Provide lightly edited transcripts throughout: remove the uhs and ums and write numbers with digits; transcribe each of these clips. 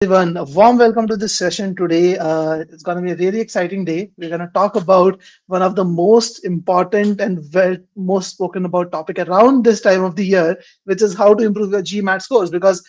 everyone. A warm welcome to this session today. It's going to be a really exciting day. We're going to talk about one of the most important and most spoken about topic around this time of the year, which is how to improve your GMAT scores. Because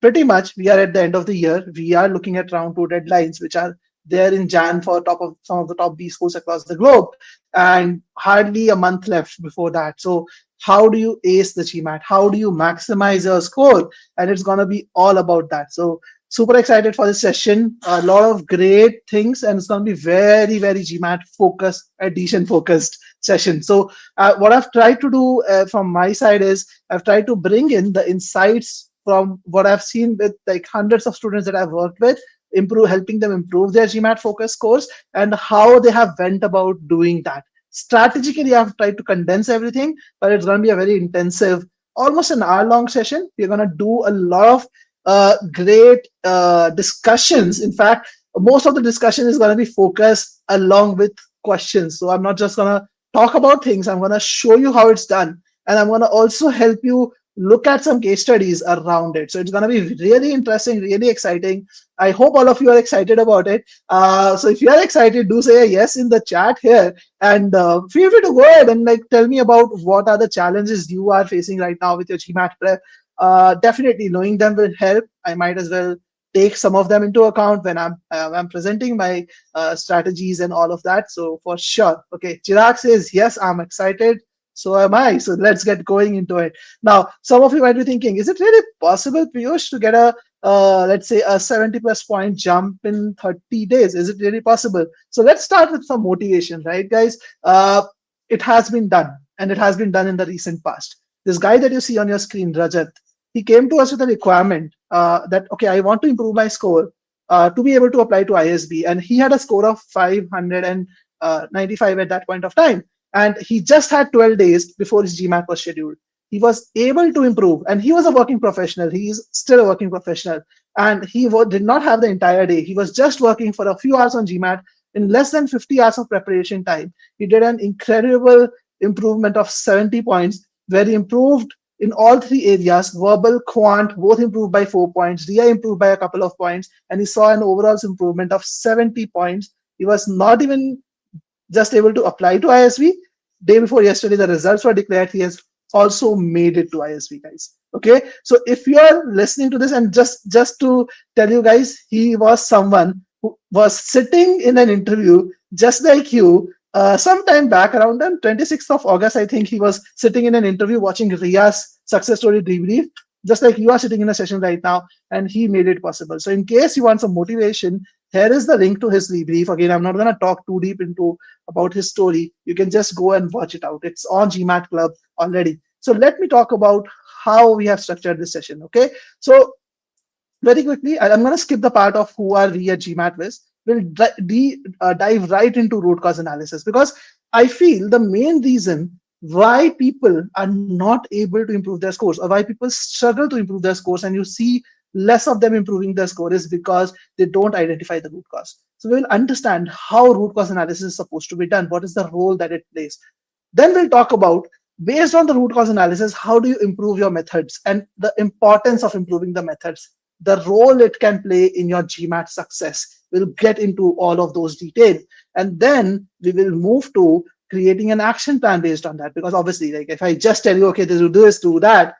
pretty much we are at the end of the year. We are looking at round two deadlines, which are there in Jan for top of some of the top B schools across the globe, and hardly a month left before that. So how do you ace the GMAT? How do you maximize your score? And it's going to be all about that. So super excited for this session. A lot of great things, and it's going to be very GMAT focused, addition focused session. So what I've tried to do from my side is I've tried to bring in the insights from what I've seen with like hundreds of students that I've worked with, helping them improve their GMAT focus scores and how they have went about doing that. Strategically, I've tried to condense everything, but it's going to be a very intensive, almost an hour-long session. We're going to do a lot of great discussions. In fact, most of the discussion is going to be focused along with questions. So I'm not just going to talk about things, I'm going to show you how it's done. And I'm going to also help you look at some case studies around it. So it's going to be really interesting, really exciting. I hope all of you are excited about it. So if you are excited, do say a yes in the chat here. And feel free to go ahead and like tell me about what are the challenges you are facing right now with your GMAT prep. Definitely knowing them will help. I might as well take some of them into account when I'm presenting my strategies and all of that. So for sure. Okay, Chirag says yes, I'm excited. So am I. So let's get going into it. Now, some of you might be thinking, is it really possible, Piyush, to get a let's say a 70 plus point jump in 30 days? Is it really possible? So let's start with some motivation, right, guys? It has been done, and it has been done in the recent past. This guy that you see on your screen, Rajat, he came to us with a requirement that, okay, I want to improve my score to be able to apply to ISB. And he had a score of 595 at that point of time. And he just had 12 days before his GMAT was scheduled. He was able to improve, and he was a working professional. He is still a working professional. And he did not have the entire day. He was just working for a few hours on GMAT. In less than 50 hours of preparation time, he did an incredible improvement of 70 points, where he improved in all three areas. Verbal, quant, both improved by 4 points. RIA improved by a couple of points, and he saw an overall improvement of 70 points. He was not even just able to apply to ISB. Day before yesterday, the results were declared. He has also made it to ISB, guys. Okay, so if you are listening to this, and just to tell you guys, he was someone who was sitting in an interview just like you sometime back around the 26th of August. I think he was sitting in an interview watching Ria's success story debrief, just like you are sitting in a session right now, and he made it possible. So in case you want some motivation, here is the link to his debrief. Again, I'm not going to talk too deep into about his story. You can just go and watch it out. It's on GMAT Club already. So let me talk about how we have structured this session. Okay, so very quickly, I'm going to skip the part of who are we at GMATWhiz. We'll dive right into root cause analysis, because I feel the main reason why people are not able to improve their scores, or why people struggle to improve their scores, and you see less of them improving their score, is because they don't identify the root cause. So we'll understand how root cause analysis is supposed to be done, what is the role that it plays. Then we'll talk about, based on the root cause analysis, how do you improve your methods and the importance of improving the methods, the role it can play in your GMAT success. We'll get into all of those details. And then we will move to creating an action plan based on that. Because obviously, like if I just tell you, okay, do this, do that,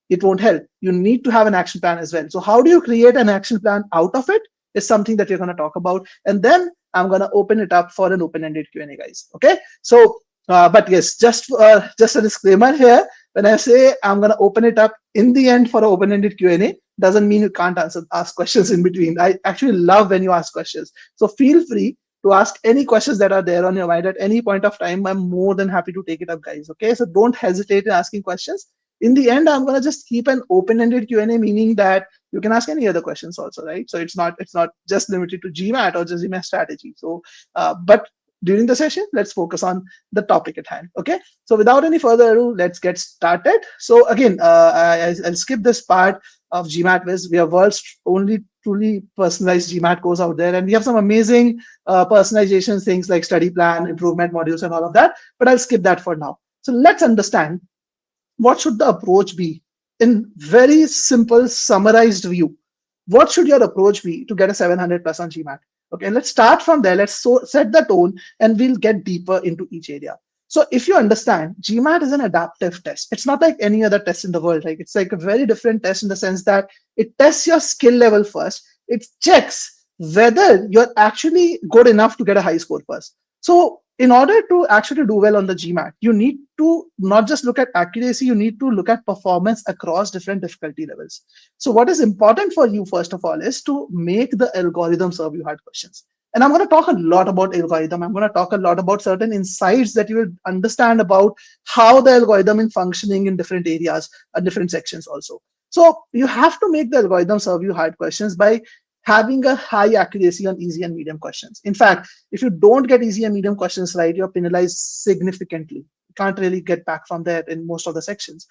it won't help. You need to have an action plan as well. So how do you create an action plan out of it is something that we're going to talk about. And then I'm going to open it up for an open-ended Q&A, guys. Okay. So, but yes, just a disclaimer here. When I say I'm going to open it up in the end for an open-ended Q&A, doesn't mean you can't ask questions in between. I actually love when you ask questions. So feel free to ask any questions that are there on your mind at any point of time. I'm more than happy to take it up, guys. Okay, so don't hesitate in asking questions. In the end, I'm going to just keep an open-ended Q&A, meaning that you can ask any other questions also, right? So it's not just limited to GMAT or just GMAT strategy. So, but during the session, let's focus on the topic at hand. Okay, so without any further ado, let's get started. So again, I'll skip this part of GMATWhiz. We are world's only truly personalized GMAT course out there, and we have some amazing personalization things like study plan, improvement modules, and all of that. But I'll skip that for now. So let's understand what should the approach be in very simple summarized view. what should your approach be to get a 700 plus on GMAT? Okay, let's start from there. Let's set the tone and we'll get deeper into each area. So if you understand, GMAT is an adaptive test. It's not like any other test in the world. Like it's like a very different test in the sense that it tests your skill level first. It checks whether you're actually good enough to get a high score first. So in order to actually do well on the GMAT, you need to not just look at accuracy, you need to look at performance across different difficulty levels. So what is important for you, first of all, is to make the algorithm serve you hard questions. And I'm going to talk a lot about algorithm. I'm going to talk a lot about certain insights that you will understand about how the algorithm is functioning in different areas and different sections also. So you have to make the algorithm serve you hard questions by having a high accuracy on easy and medium questions. In fact, if you don't get easy and medium questions right, you're penalized significantly. You can't really get back from there in most of the sections.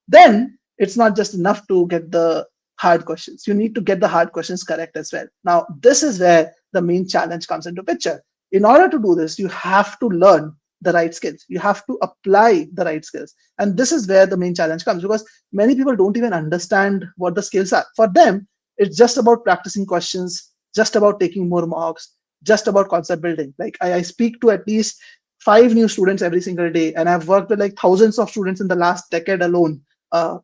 Then it's not just enough to get the hard questions. You need to get the hard questions correct as well. Now, this is where the main challenge comes into picture. In order to do this, you have to learn the right skills. You have to apply the right skills. And this is where the main challenge comes, because many people don't even understand what the skills are. For them, it's just about practicing questions, just about taking more marks, just about concept building. Like I speak to at least 5 new students every single day, and I've worked with like thousands of students in the last decade alone,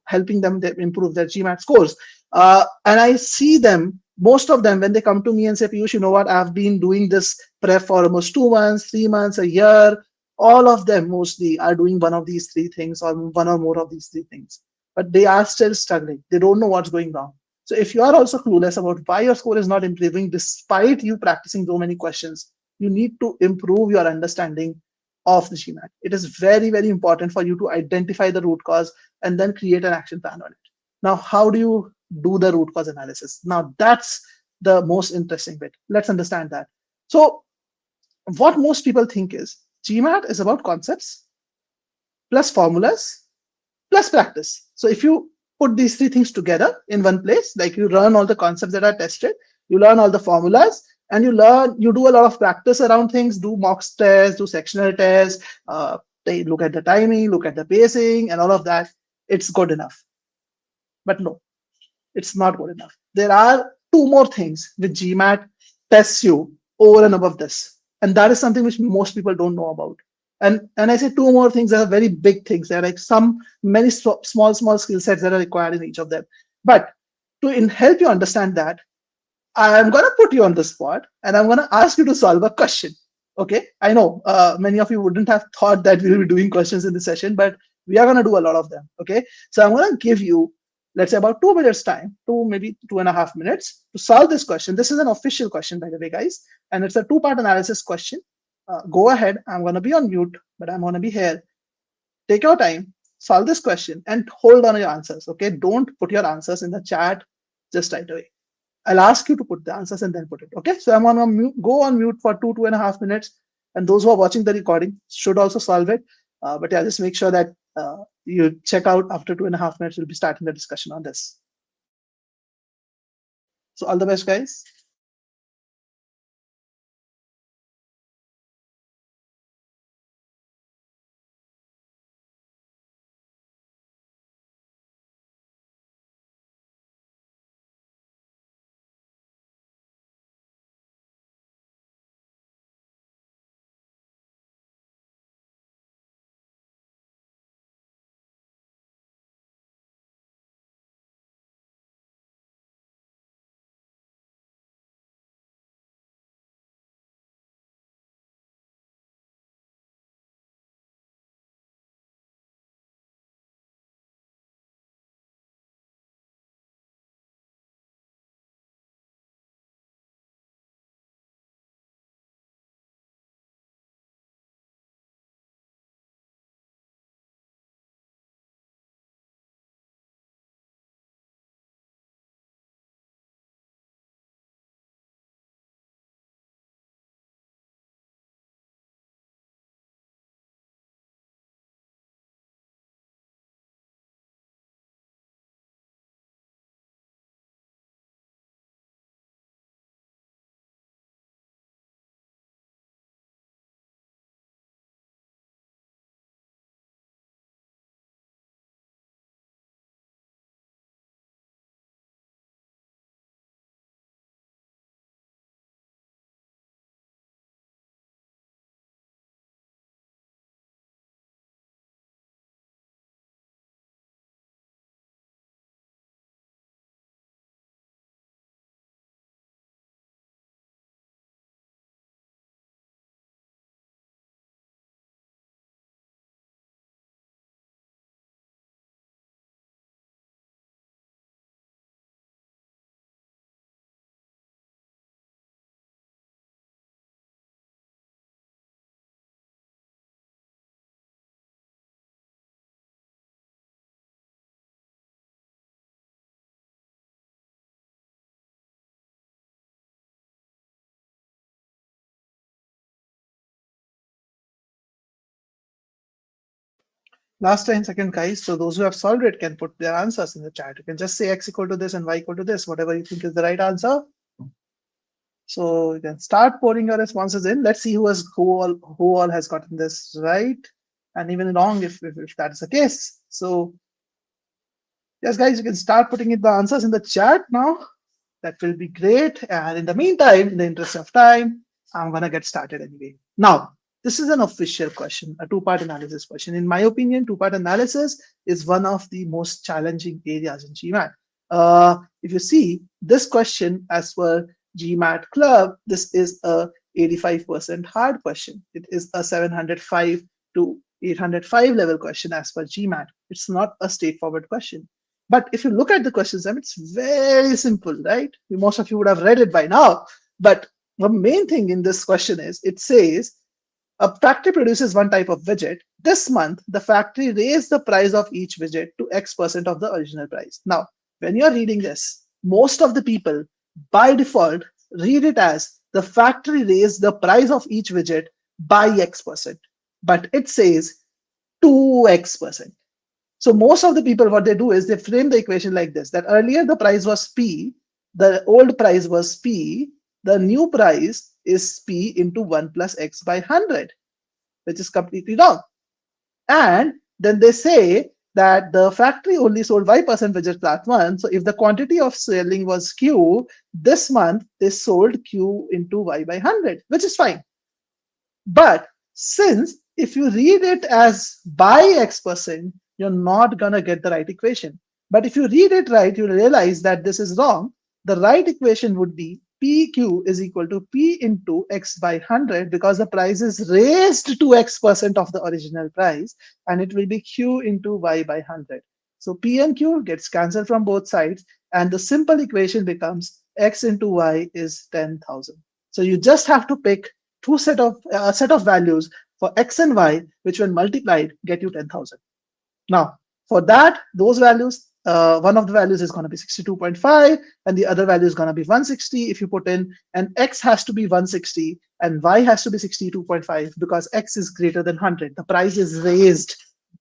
helping them improve their GMAT scores. And I see them, most of them, when they come to me and say, Piyush, you know what, I've been doing this prep for almost 2 months, 3 months, a year. All of them mostly are doing one of these three things or one or more of these three things, but they are still struggling. They don't know what's going wrong. So if you are also clueless about why your score is not improving despite you practicing so many questions, you need to improve your understanding of the GMAT. It is very, very important for you to identify the root cause and then create an action plan on it. Now, how do you do the root cause analysis? Now, that's the most interesting bit. Let's understand that. So, what most people think is GMAT is about concepts plus formulas plus practice. So, if you put these three things together in one place, like you learn all the concepts that are tested, you learn all the formulas, and you do a lot of practice around things, do mock tests, do sectional tests, they look at the timing, look at the pacing, and all of that. It's good enough. But no, it's not good enough. There are two more things which GMAT tests you over and above this. And that is something which most people don't know about. And I say two more things that are very big things. There are like many small skill sets that are required in each of them. But to help you understand that, I'm going to put you on the spot and I'm going to ask you to solve a question. Okay. I know many of you wouldn't have thought that we will be doing questions in this session, but we are going to do a lot of them. Okay. So I'm going to give you, let's say, about 2 minutes time, maybe 2.5 minutes to solve this question. This is an official question, by the way, guys. And it's a two-part analysis question. Go ahead. I'm going to be on mute, but I'm going to be here. Take your time, solve this question, and hold on your answers. Okay. Don't put your answers in the chat just right away. I'll ask you to put the answers and then put it. Okay. So I'm going to go on mute for 2.5 minutes. And those who are watching the recording should also solve it. But yeah, just make sure that you check out after 2.5 minutes. We'll be starting the discussion on this. So all the best, guys. Last 10 seconds, guys. So those who have solved it can put their answers in the chat. You can just say x equal to this and y equal to this, whatever you think is the right answer. So you can start pouring your responses in. Let's see who all has gotten this right and even wrong if that is the case. So yes, guys, you can start putting in the answers in the chat now. That will be great. And in the meantime, in the interest of time, I'm gonna get started anyway. Now, this is an official question, a two-part analysis question. In my opinion, two-part analysis is one of the most challenging areas in GMAT. If you see this question as per GMAT Club, this is a 85% hard question. It is a 705 to 805 level question as per GMAT. It's not a straightforward question. But if you look at the question stem, it's very simple, right? Most of you would have read it by now. But the main thing in this question is it says a factory produces one type of widget. This month, the factory raised the price of each widget to X% of the original price. Now, when you're reading this, most of the people by default read it as the factory raised the price of each widget by X%. But it says 2X%. So most of the people, what they do is they frame the equation like this, that earlier the price was P, the old price was P, the new price is P into 1 plus X by 100, which is completely wrong. And then they say that the factory only sold Y% widgets that month. So if the quantity of selling was Q, this month they sold Q into Y by 100, which is fine. But since if you read it as by X%, you're not gonna get the right equation. But if you read it right, you realize that this is wrong. The right equation would be PQ is equal to P into X by 100 because the price is raised to X% of the original price, and it will be Q into Y by 100. So P and Q gets cancelled from both sides, and the simple equation becomes X into Y is 10,000. So you just have to pick two set of values for X and Y, which when multiplied get you 10,000. Now, for that, those values, one of the values is going to be 62.5 and the other value is going to be 160 if you put in, and X has to be 160 and Y has to be 62.5 because X is greater than 100. The price is raised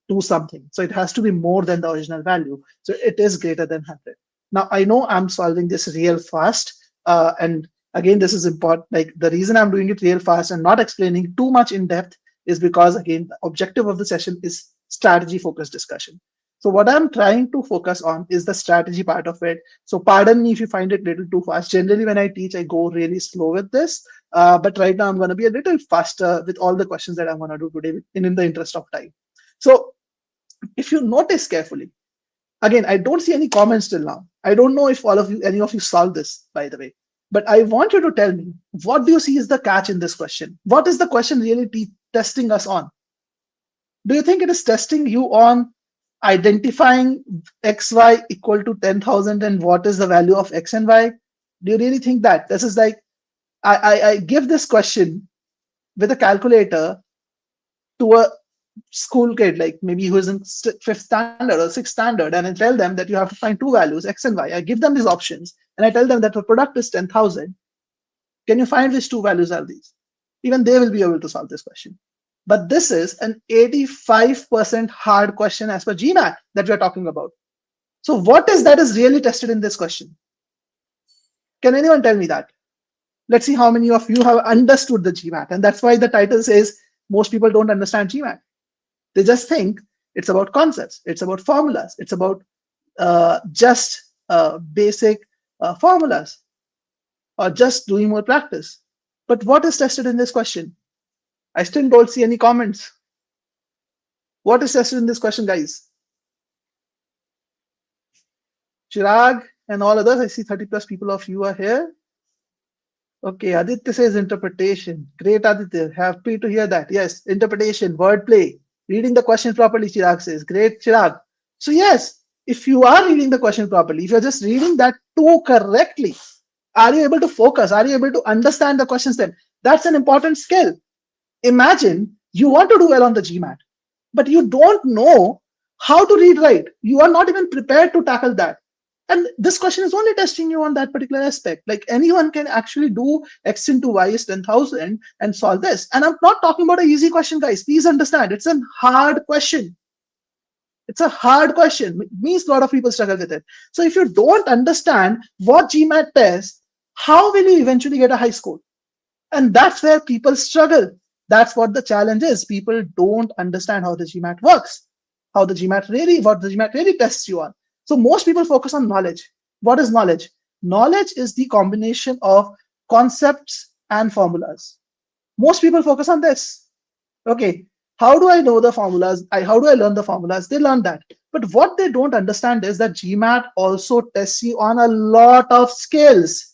to something. So it has to be more than the original value. So it is greater than 100. Now, I know I'm solving this real fast. And again, this is important. Like the reason I'm doing it real fast and not explaining too much in depth is because, again, the objective of the session is strategy focused discussion. So what I'm trying to focus on is the strategy part of it. So pardon me if you find it a little too fast. Generally, when I teach, I go really slow with this. But right now, I'm going to be a little faster with all the questions that I'm going to do today in the interest of time. So if you notice carefully, again, I don't see any comments till now. I don't know if any of you solved this, by the way. But I want you to tell me, what do you see is the catch in this question? What is the question really testing us on? Do you think it is testing you on identifying xy equal to 10,000 and what is the value of x and y? Do you really think that? This is like, I give this question with a calculator to a school kid, like maybe who is in fifth standard or sixth standard, and I tell them that you have to find two values, x and y. I give them these options, and I tell them that the product is 10,000. Can you find which two values are these? Even they will be able to solve this question. But this is an 85% hard question as per GMAT that we are talking about. So what is that is really tested in this question? Can anyone tell me that? Let's see how many of you have understood the GMAT. And that's why the title says most people don't understand GMAT. They just think it's about concepts, it's about formulas, it's about just basic formulas, or just doing more practice. But what is tested in this question? I still don't see any comments. What is tested in this question, guys? Chirag and all others, I see 30 plus people of you are here. Okay, Aditya says interpretation. Great, Aditya. Happy to hear that. Yes, interpretation, wordplay, reading the question properly, Chirag says. Great, Chirag. So yes, if you are reading the question properly, if you're just reading that too correctly, are you able to focus? Are you able to understand the questions then? That's an important skill. Imagine you want to do well on the GMAT, but you don't know how to read right. You are not even prepared to tackle that. And this question is only testing you on that particular aspect. Like anyone can actually do x into y is 10,000 and solve this. And I'm not talking about an easy question, guys. Please understand, it's a hard question. It's a hard question. It means a lot of people struggle with it. So if you don't understand what GMAT tests, how will you eventually get a high score? And that's where people struggle. That's what the challenge is. People don't understand how the GMAT works, how the GMAT really, what the GMAT really tests you on. So most people focus on knowledge. What is knowledge? Knowledge is the combination of concepts and formulas. Most people focus on this. Okay, how do I know the formulas? How do I learn the formulas? They learn that. But what they don't understand is that GMAT also tests you on a lot of skills.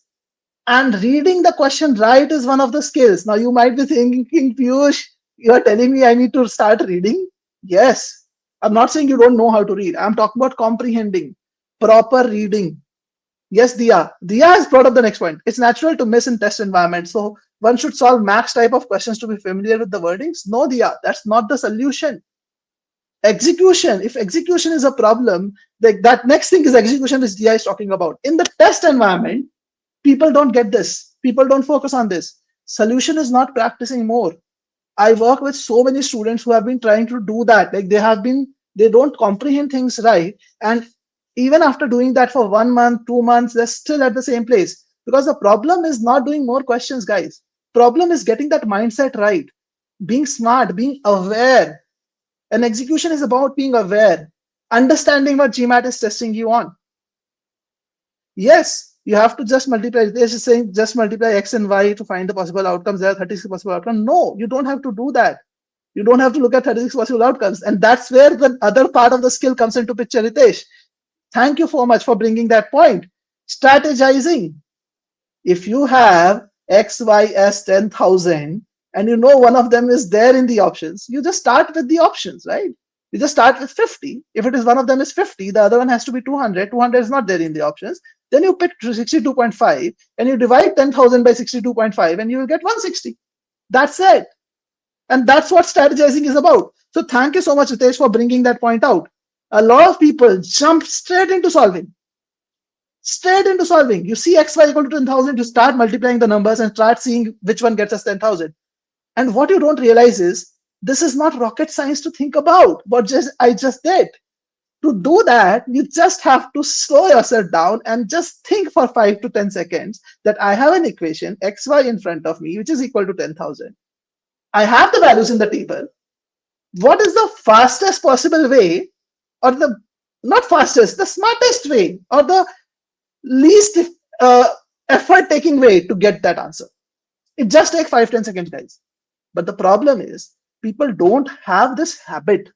And reading the question right is one of the skills. Now you might be thinking, Piyush, you are telling me I need to start reading? Yes. I'm not saying you don't know how to read. I'm talking about comprehending, proper reading. Yes, Dia. Dia has brought up the next point. It's natural to miss in test environments. So one should solve max type of questions to be familiar with the wordings. No, Dia, that's not the solution. Execution. If execution is a problem, that next thing is execution, which Dia is talking about. In the test environment, people don't get this. People don't focus on this. Solution is not practicing more. I work with so many students who have been trying to do that. Like they don't comprehend things right. And even after doing that for 1 month, 2 months, they're still at the same place. Because the problem is not doing more questions, guys. Problem is getting that mindset right. Being smart, being aware. And execution is about being aware, understanding what GMAT is testing you on. Yes, you have to just multiply. This is saying just multiply x and y to find the possible outcomes. There are 36 possible outcomes. No, you don't have to do that. You don't have to look at 36 possible outcomes. And that's where the other part of the skill comes into picture, Ritesh. Thank you so much for bringing that point. Strategizing. If you have x, y as 10,000 and you know one of them is there in the options, you just start with the options, right? You just start with 50. If it is one of them is 50, the other one has to be 200. 200 is not there in the options. Then you pick 62.5 and you divide 10,000 by 62.5 and you will get 160. That's it. And that's what strategizing is about. So thank you so much, Ritesh, for bringing that point out. A lot of people jump straight into solving. Straight into solving. You see xy equal to 10,000, you start multiplying the numbers and start seeing which one gets us 10,000. And what you don't realize is this is not rocket science to think about what I just did. To do that, you just have to slow yourself down and just think for 5 to 10 seconds that I have an equation xy in front of me, which is equal to 10,000. I have the values in the table. What is the fastest possible way, or the not fastest, the smartest way, or the least effort taking way to get that answer? It just takes 5-10 seconds, guys. But the problem is people don't have this habit.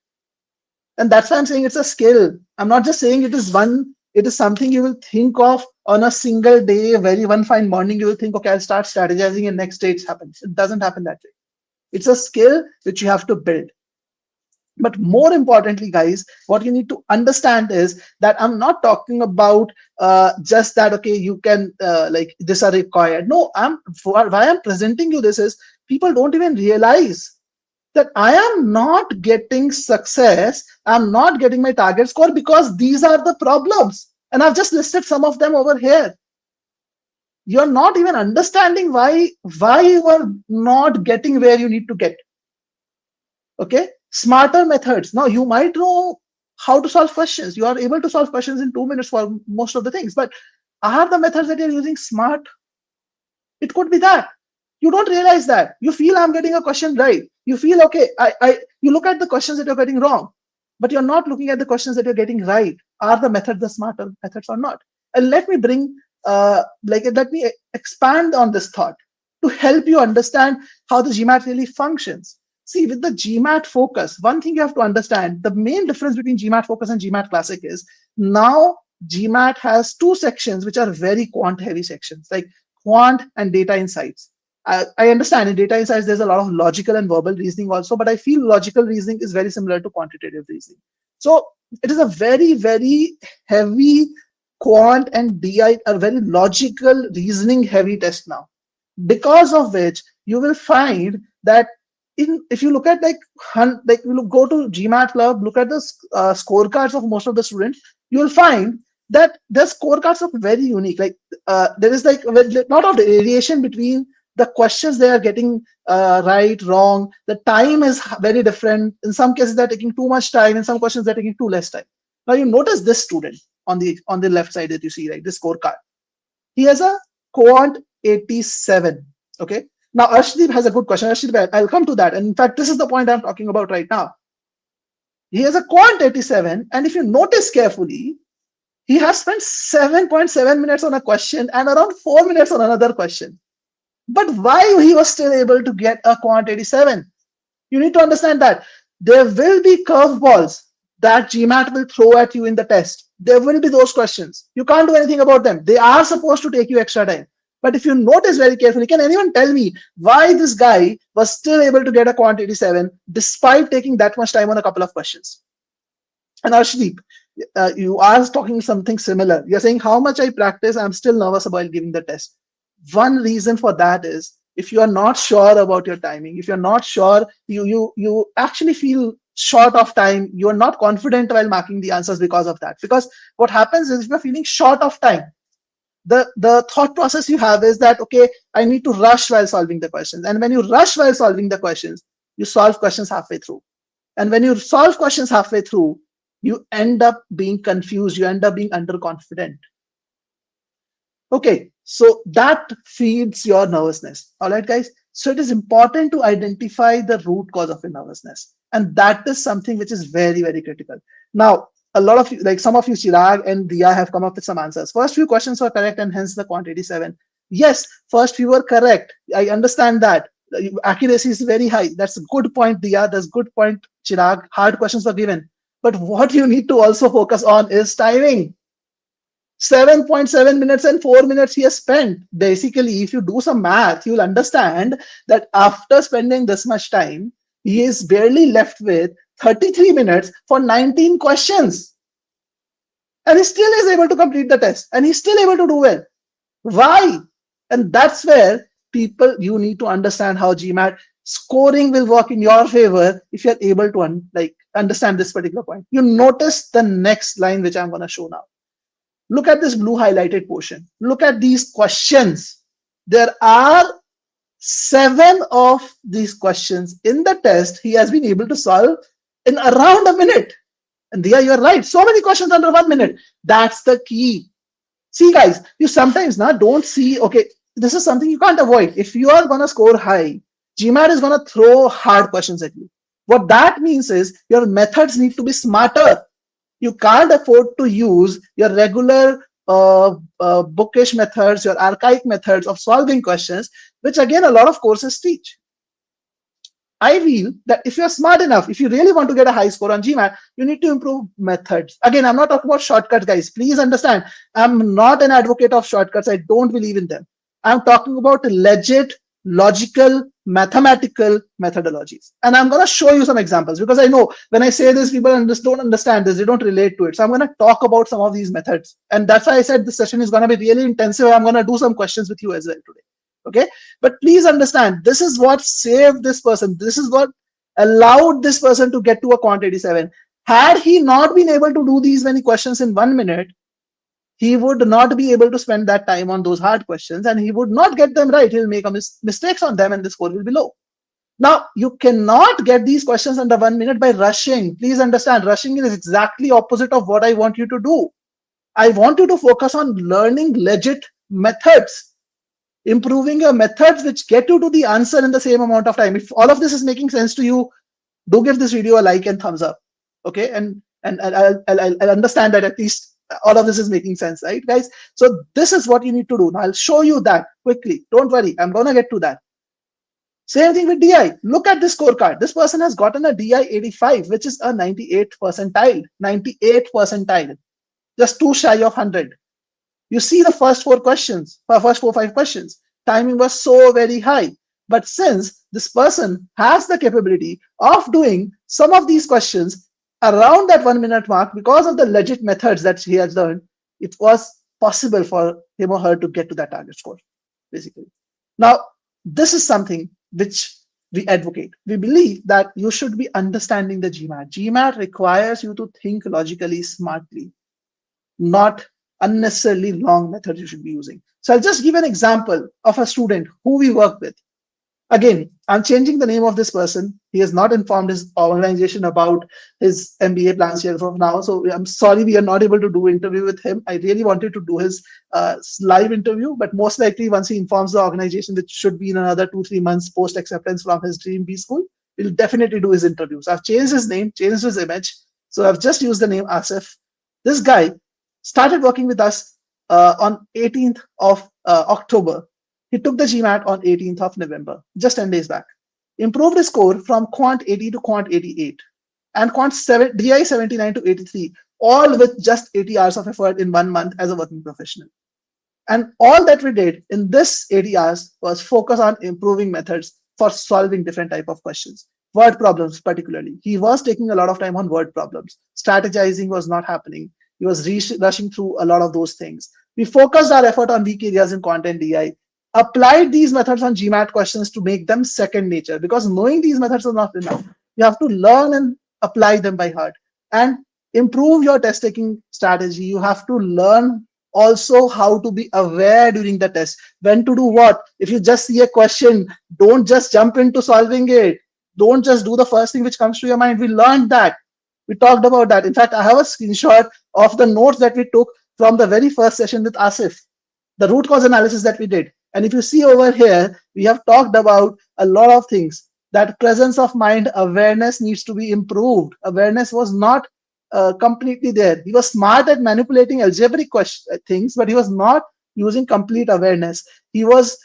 And that's why I'm saying it's a skill. I'm not just saying it is something you will think of on a single day, very one fine morning, you will think, okay, I'll start strategizing and next day it happens. It doesn't happen that way. It's a skill which you have to build. But more importantly, guys, what you need to understand is that I'm not talking about just that, okay, you can like this are required. No, why I'm presenting you this is people don't even realize that I am not getting success. I'm not getting my target score because these are the problems. And I've just listed some of them over here. You're not even understanding why you are not getting where you need to get. Okay, smarter methods. Now you might know how to solve questions. You are able to solve questions in 2 minutes for most of the things, but are the methods that you're using smart? It could be that you don't realize that. You feel I'm getting a question right. You feel okay. You look at the questions that you're getting wrong, but you're not looking at the questions that you're getting right. Are the methods the smarter methods or not? And let me let me expand on this thought to help you understand how the GMAT really functions. See, with the GMAT Focus, one thing you have to understand, the main difference between GMAT Focus and GMAT Classic is now GMAT has two sections which are very quant heavy sections, like quant and data insights. I understand in data insights there's a lot of logical and verbal reasoning also, but I feel logical reasoning is very similar to quantitative reasoning. So it is a very, very heavy quant and DI, a very logical reasoning heavy test now, because of which you will find that if you look at go to GMAT Club, look at the scorecards of most of the students, you will find that the scorecards are very unique. Like there is like not of variation between The questions they are getting right, wrong, the time is very different. In some cases, they're taking too much time. In some questions, they're taking too less time. Now you notice this student on the left side that you see, right? This scorecard. He has a Quant 87. Okay. Now Arshdeep has a good question. Arshdeep, I'll come to that. And in fact, this is the point I'm talking about right now. He has a Quant 87, and if you notice carefully, he has spent 7.7 minutes on a question and around 4 minutes on another question. But why he was still able to get a Quant 87? You need to understand that there will be curveballs that GMAT will throw at you in the test. There will be those questions. You can't do anything about them. They are supposed to take you extra time. But if you notice very carefully, can anyone tell me why this guy was still able to get a Quant 87 despite taking that much time on a couple of questions? And Arshdeep, you are talking something similar. You're saying how much I practice, I'm still nervous about giving the test. One reason for that is if you are not sure about your timing, if you're not sure, you actually feel short of time, you're not confident while marking the answers because of that. Because what happens is if you're feeling short of time, the thought process you have is that, okay, I need to rush while solving the questions. And when you rush while solving the questions, you solve questions halfway through. And when you solve questions halfway through, you end up being confused, you end up being underconfident. Okay, so that feeds your nervousness. All right, guys. So it is important to identify the root cause of your nervousness. And that is something which is very, very critical. Now, a lot of you, like some of you, Chirag and Dia, have come up with some answers. First few questions were correct, and hence the Quant 87. Yes, first few were correct. I understand that. Accuracy is very high. That's a good point, Dia. That's a good point, Chirag. Hard questions were given. But what you need to also focus on is timing. 7.7 minutes and 4 minutes he has spent. Basically, if you do some math, you'll understand that after spending this much time, he is barely left with 33 minutes for 19 questions. And he still is able to complete the test. And he's still able to do well. Why? And that's where you need to understand how GMAT scoring will work in your favor if you're able to understand this particular point. You notice the next line, which I'm going to show now. Look at this blue highlighted portion. Look at these questions. There are 7 of these questions in the test he has been able to solve in around a minute. And there you're right. So many questions under 1 minute. That's the key. See, guys, you sometimes don't see, okay, this is something you can't avoid. If you are going to score high, GMAT is going to throw hard questions at you. What that means is your methods need to be smarter. You can't afford to use your regular bookish methods, your archaic methods of solving questions, which again, a lot of courses teach. I feel that if you're smart enough, if you really want to get a high score on GMAT, you need to improve methods. Again, I'm not talking about shortcuts, guys. Please understand, I'm not an advocate of shortcuts. I don't believe in them. I'm talking about legit, logical, mathematical methodologies. And I'm going to show you some examples because I know when I say this, people don't understand this. They don't relate to it. So I'm going to talk about some of these methods. And that's why I said this session is going to be really intensive. I'm going to do some questions with you as well today. Okay, but please understand, this is what saved this person. This is what allowed this person to get to a Quant 87. Had he not been able to do these many questions in 1 minute, he would not be able to spend that time on those hard questions and he would not get them right. He'll make mistakes on them and the score will be low. Now, you cannot get these questions under 1 minute by rushing. Please understand, rushing is exactly opposite of what I want you to do. I want you to focus on learning legit methods, improving your methods which get you to the answer in the same amount of time. If all of this is making sense to you, do give this video a like and thumbs up. Okay, and I'll understand that at least all of this is making sense, right, guys? So this is what you need to do. Now I'll show you that quickly. Don't worry, I'm gonna get to that. Same thing with DI. Look at this scorecard. This person has gotten a DI 85, which is a 98 percentile. 98 percentile, just too shy of 100. You see the first 4 questions, first 4-5 questions, timing was so very high. But since this person has the capability of doing some of these questions around that 1 minute mark, because of the legit methods that he has learned, it was possible for him or her to get to that target score, basically. Now, this is something which we advocate. We believe that you should be understanding the GMAT. GMAT requires you to think logically, smartly, not unnecessarily long methods you should be using. So I'll just give an example of a student who we work with. Again, I'm changing the name of this person. He has not informed his organization about his MBA plans here from now. So I'm sorry we are not able to do interview with him. I really wanted to do his live interview, but most likely once he informs the organization, which should be in another 2-3 months post acceptance from his dream B school, we'll definitely do his interview. So I've changed his name, changed his image. So I've just used the name Asif. This guy started working with us on 18th of October. He took the GMAT on 18th of November, just 10 days back. Improved his score from Quant 80 to Quant 88 and Quant 7, DI 79 to 83, all with just 80 hours of effort in 1 month as a working professional. And all that we did in this 80 hours was focus on improving methods for solving different type of questions. Word problems particularly. He was taking a lot of time on word problems. Strategizing was not happening. He was rushing through a lot of those things. We focused our effort on weak areas in content DI, applied these methods on GMAT questions to make them second nature, because knowing these methods is not enough. You have to learn and apply them by heart and improve your test taking strategy. You have to learn also how to be aware during the test, when to do what. If you just see a question, don't just jump into solving it. Don't just do the first thing which comes to your mind. We learned that. We talked about that. In fact, I have a screenshot of the notes that we took from the very first session with Asif, the root cause analysis that we did. And if you see over here, we have talked about a lot of things. That presence of mind awareness needs to be improved. Awareness was not completely there. He was smart at manipulating algebraic things, but he was not using complete awareness. He was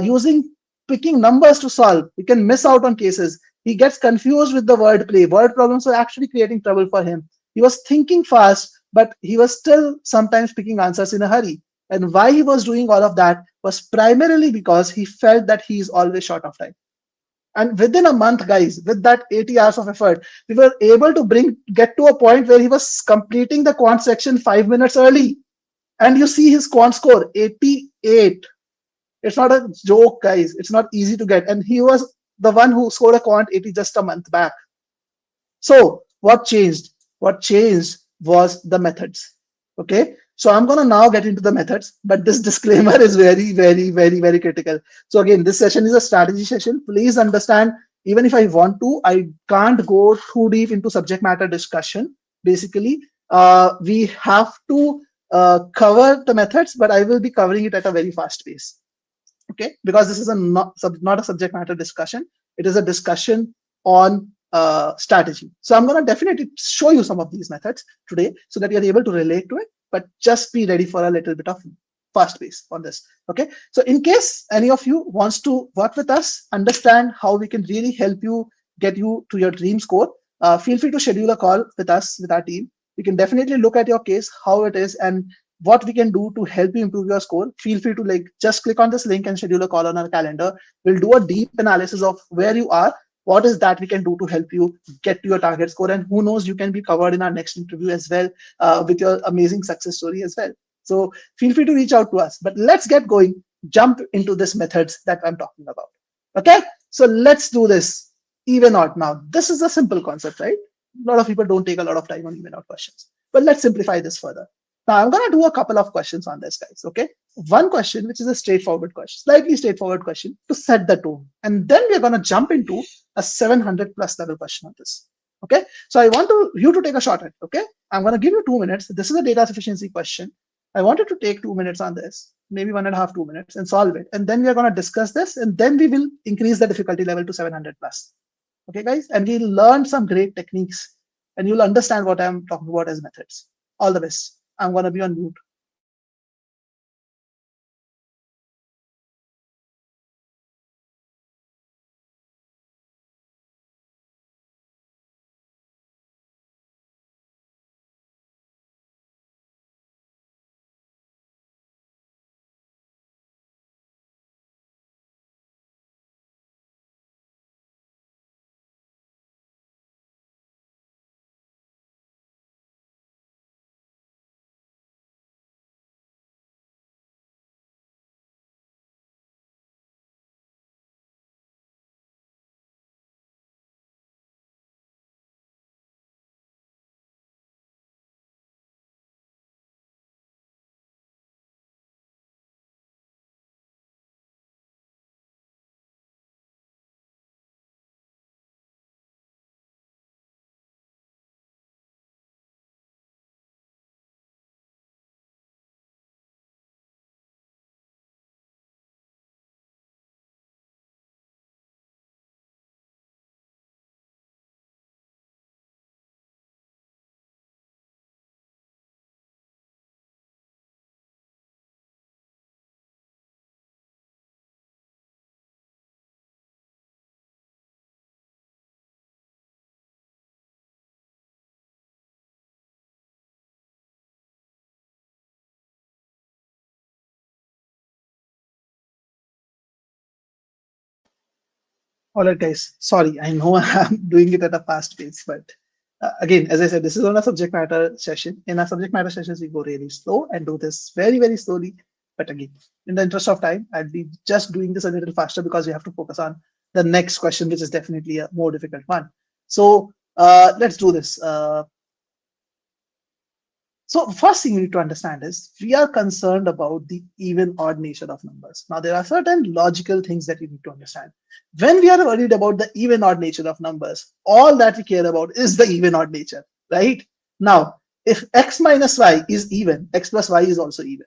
using picking numbers to solve. He can miss out on cases. He gets confused with the word play. Word problems were actually creating trouble for him. He was thinking fast, but he was still sometimes picking answers in a hurry. And why he was doing all of that was primarily because he felt that he is always short of time. And within a month, guys, with that 80 hours of effort, we were able to get to a point where he was completing the quant section 5 minutes early. And you see his quant score, 88. It's not a joke, guys. It's not easy to get. And he was the one who scored a quant 80 just a month back. So what changed? What changed was the methods. Okay. So I'm going to now get into the methods, but this disclaimer is very, very, very, very critical. So again, this session is a strategy session. Please understand, even if I want to, I can't go too deep into subject matter discussion. Basically, we have to cover the methods, but I will be covering it at a very fast pace. Okay, because this is not a subject matter discussion. It is a discussion on strategy. So I'm going to definitely show you some of these methods today so that you're able to relate to it, but just be ready for a little bit of fast pace on this. Okay, so in case any of you wants to work with us, understand how we can really help you get you to your dream score, feel free to schedule a call with us, with our team. We can definitely look at your case, how it is, and what we can do to help you improve your score. Feel free to just click on this link and schedule a call on our calendar. We'll do a deep analysis of where you are, what is that we can do to help you get to your target score, and who knows, you can be covered in our next interview as well with your amazing success story as well. So feel free to reach out to us, but let's get going, jump into this methods that I'm talking about. Okay, so let's do this. Even odd. Now this is a simple concept, right? A lot of people don't take a lot of time on even odd questions, but let's simplify this further. Now I'm going to do a couple of questions on this, guys. Okay, one question which is a straightforward question, slightly straightforward question to set the tone, and then we're going to jump into a 700 plus level question on this. Okay, so I want you to take a shot at it. Okay, I'm going to give you 2 minutes. This is a data sufficiency question. I wanted to take 2 minutes on this, maybe 1.5 2 minutes, and solve it, and then we are going to discuss this, and then we will increase the difficulty level to 700 plus. Okay, guys, and we'll learn some great techniques, and you'll understand what I'm talking about as methods. All the best. I'm going to be on mute. All right, guys. Sorry, I know I'm doing it at a fast pace, but again, as I said, this is on a subject matter session. In our subject matter sessions, we go really slow and do this very, very slowly. But again, in the interest of time, I'll be just doing this a little faster because we have to focus on the next question, which is definitely a more difficult one. So let's do this. So first thing you need to understand is we are concerned about the even odd nature of numbers. Now there are certain logical things that you need to understand. When we are worried about the even odd nature of numbers, all that we care about is the even odd nature, right? Now, if x minus y is even, x plus y is also even.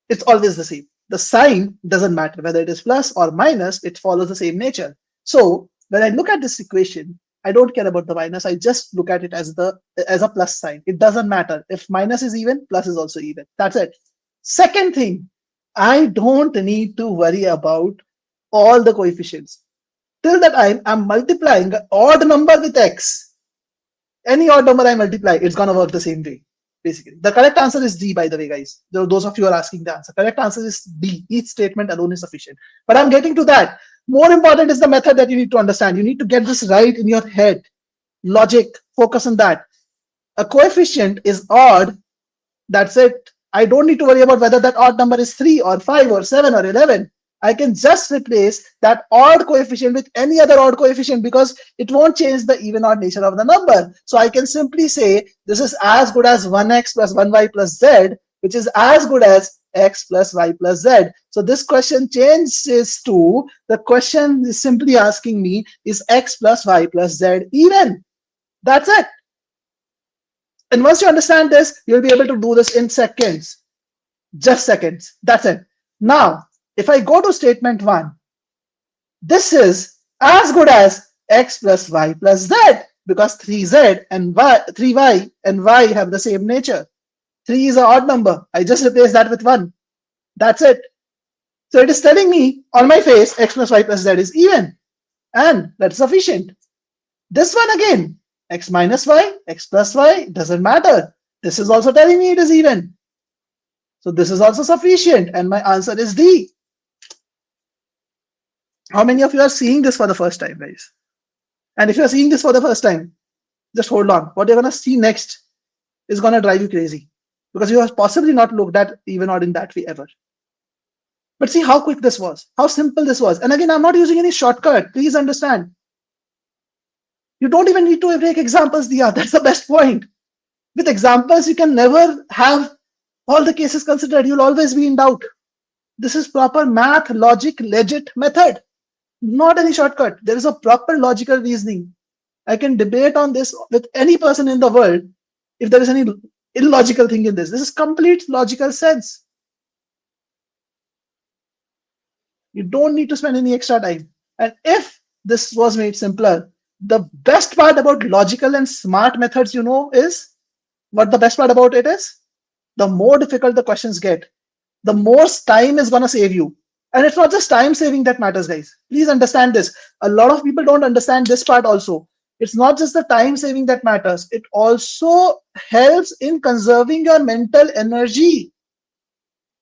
It's always the same. The sign doesn't matter whether it is plus or minus, it follows the same nature. So when I look at this equation, I don't care about the minus. I just look at it as a plus sign. It doesn't matter if minus is even, plus is also even. That's it. Second thing, I don't need to worry about all the coefficients. Till the time I'm multiplying an odd number with x, any odd number I multiply, it's gonna work the same way. Basically, the correct answer is D. By the way, guys, those of you are asking the answer. Correct answer is D. Each statement alone is sufficient. But I'm getting to that. More important is the method that you need to understand. You need to get this right in your head. Logic. Focus on that. A coefficient is odd. That's it. I don't need to worry about whether that odd number is 3 or 5 or 7 or 11. I can just replace that odd coefficient with any other odd coefficient because it won't change the even odd nature of the number. So I can simply say this is as good as 1x plus 1y plus z, which is as good as x plus y plus z. So this question changes to, the question is simply asking me, is x plus y plus z even? That's it. And once you understand this, you'll be able to do this in seconds. Just seconds. That's it. Now, if I go to statement 1, this is as good as x plus y plus z because 3z and 3y and y have the same nature. 3 is an odd number. I just replace that with 1. That's it. So it is telling me on my face x plus y plus z is even. And that's sufficient. This one again, x minus y, x plus y, doesn't matter. This is also telling me it is even. So this is also sufficient. And my answer is D. How many of you are seeing this for the first time, guys? And if you're seeing this for the first time, just hold on. What you're going to see next is going to drive you crazy because you have possibly not looked at even odd in that way ever. But see how quick this was, how simple this was. And again, I'm not using any shortcut. Please understand. You don't even need to take examples, Diya. That's the best point. With examples, you can never have all the cases considered. You'll always be in doubt. This is proper math, logic, legit method. Not any shortcut. There is a proper logical reasoning. I can debate on this with any person in the world if there is any illogical thing in this. This is complete logical sense. You don't need to spend any extra time. And if this was made simpler, the best part about logical and smart methods, you know, is what the best part about it is? The more difficult the questions get, the more time is going to save you. And it's not just time saving that matters, guys. Please understand this. A lot of people don't understand this part also. It's not just the time saving that matters. It also helps in conserving your mental energy.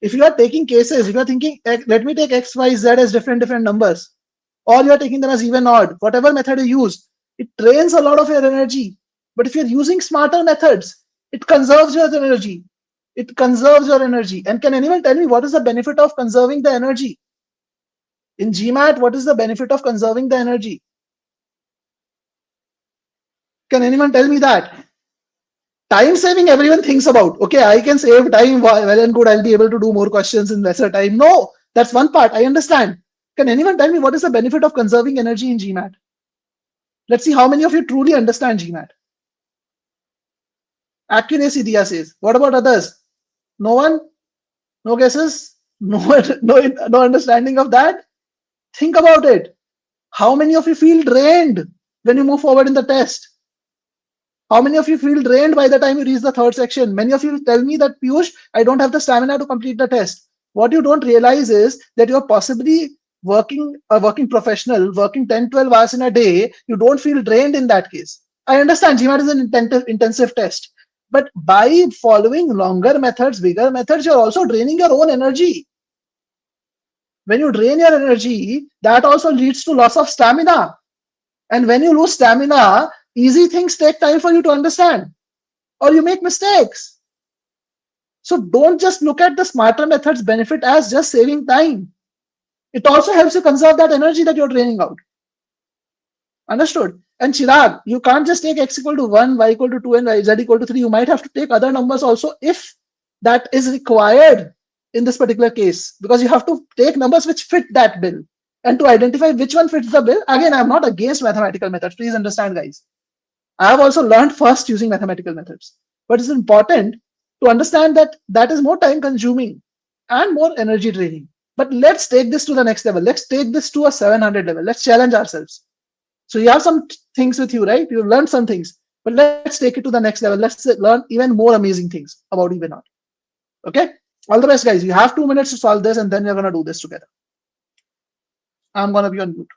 If you are taking cases, if you are thinking, let me take x, y, z as different numbers, or you are taking them as even odd, whatever method you use, it drains a lot of your energy. But if you're using smarter methods, it conserves your energy. It conserves your energy. And can anyone tell me what is the benefit of conserving the energy? In GMAT, what is the benefit of conserving the energy? Can anyone tell me that? Time saving, everyone thinks about. Okay, I can save time, well and good. I'll be able to do more questions in lesser time. No, that's one part. I understand. Can anyone tell me what is the benefit of conserving energy in GMAT? Let's see how many of you truly understand GMAT. Accuracy, Diya says. What about others? No one? No guesses? No understanding of that? Think about it. How many of you feel drained when you move forward in the test? How many of you feel drained by the time you reach the third section? Many of you tell me that, Piyush, I don't have the stamina to complete the test. What you don't realize is that you're possibly working a working professional, working 10, 12 hours in a day. You don't feel drained in that case. I understand GMAT is an intensive test. But by following longer methods, bigger methods, you're also draining your own energy. When you drain your energy, that also leads to loss of stamina. And when you lose stamina, easy things take time for you to understand, or you make mistakes. So don't just look at the smarter methods benefit as just saving time. It also helps you conserve that energy that you're draining out. Understood? And Chirag, you can't just take x equal to 1, y equal to 2, and z equal to 3. You might have to take other numbers also if that is required in this particular case, because you have to take numbers which fit that bill. And to identify which one fits the bill, again, I'm not against mathematical methods. Please understand, guys. I have also learned first using mathematical methods. But it's important to understand that that is more time consuming and more energy draining. But let's take this to the next level. Let's take this to a 700 level. Let's challenge ourselves. So you have some things with you, right? You've learned some things, but let's take it to the next level. Let's learn even more amazing things about even odd. Okay? All the best, guys. You have 2 minutes to solve this, and then we're going to do this together. I'm going to be on mute.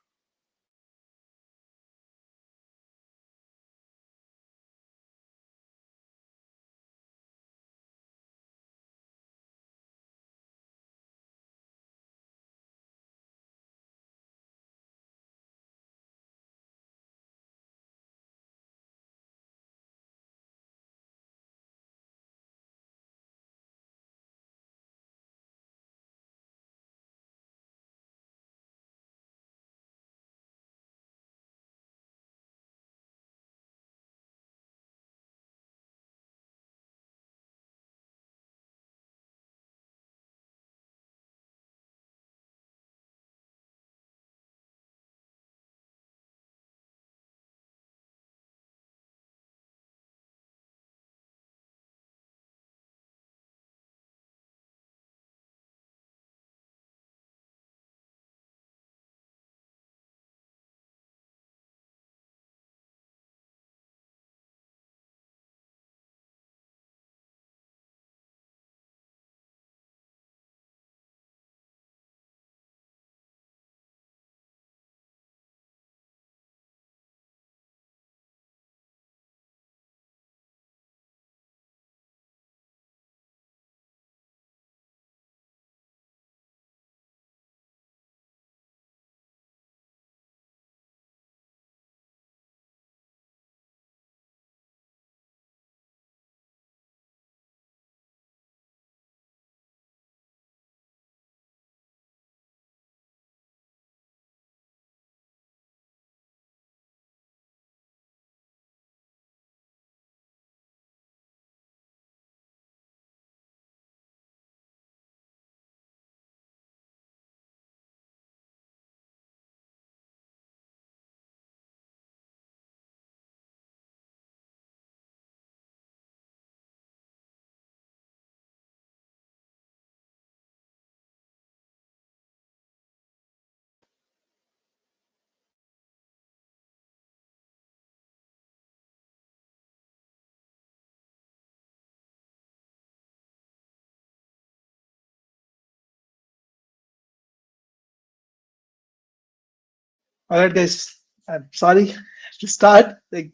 All right, guys. I'm sorry to start. Like,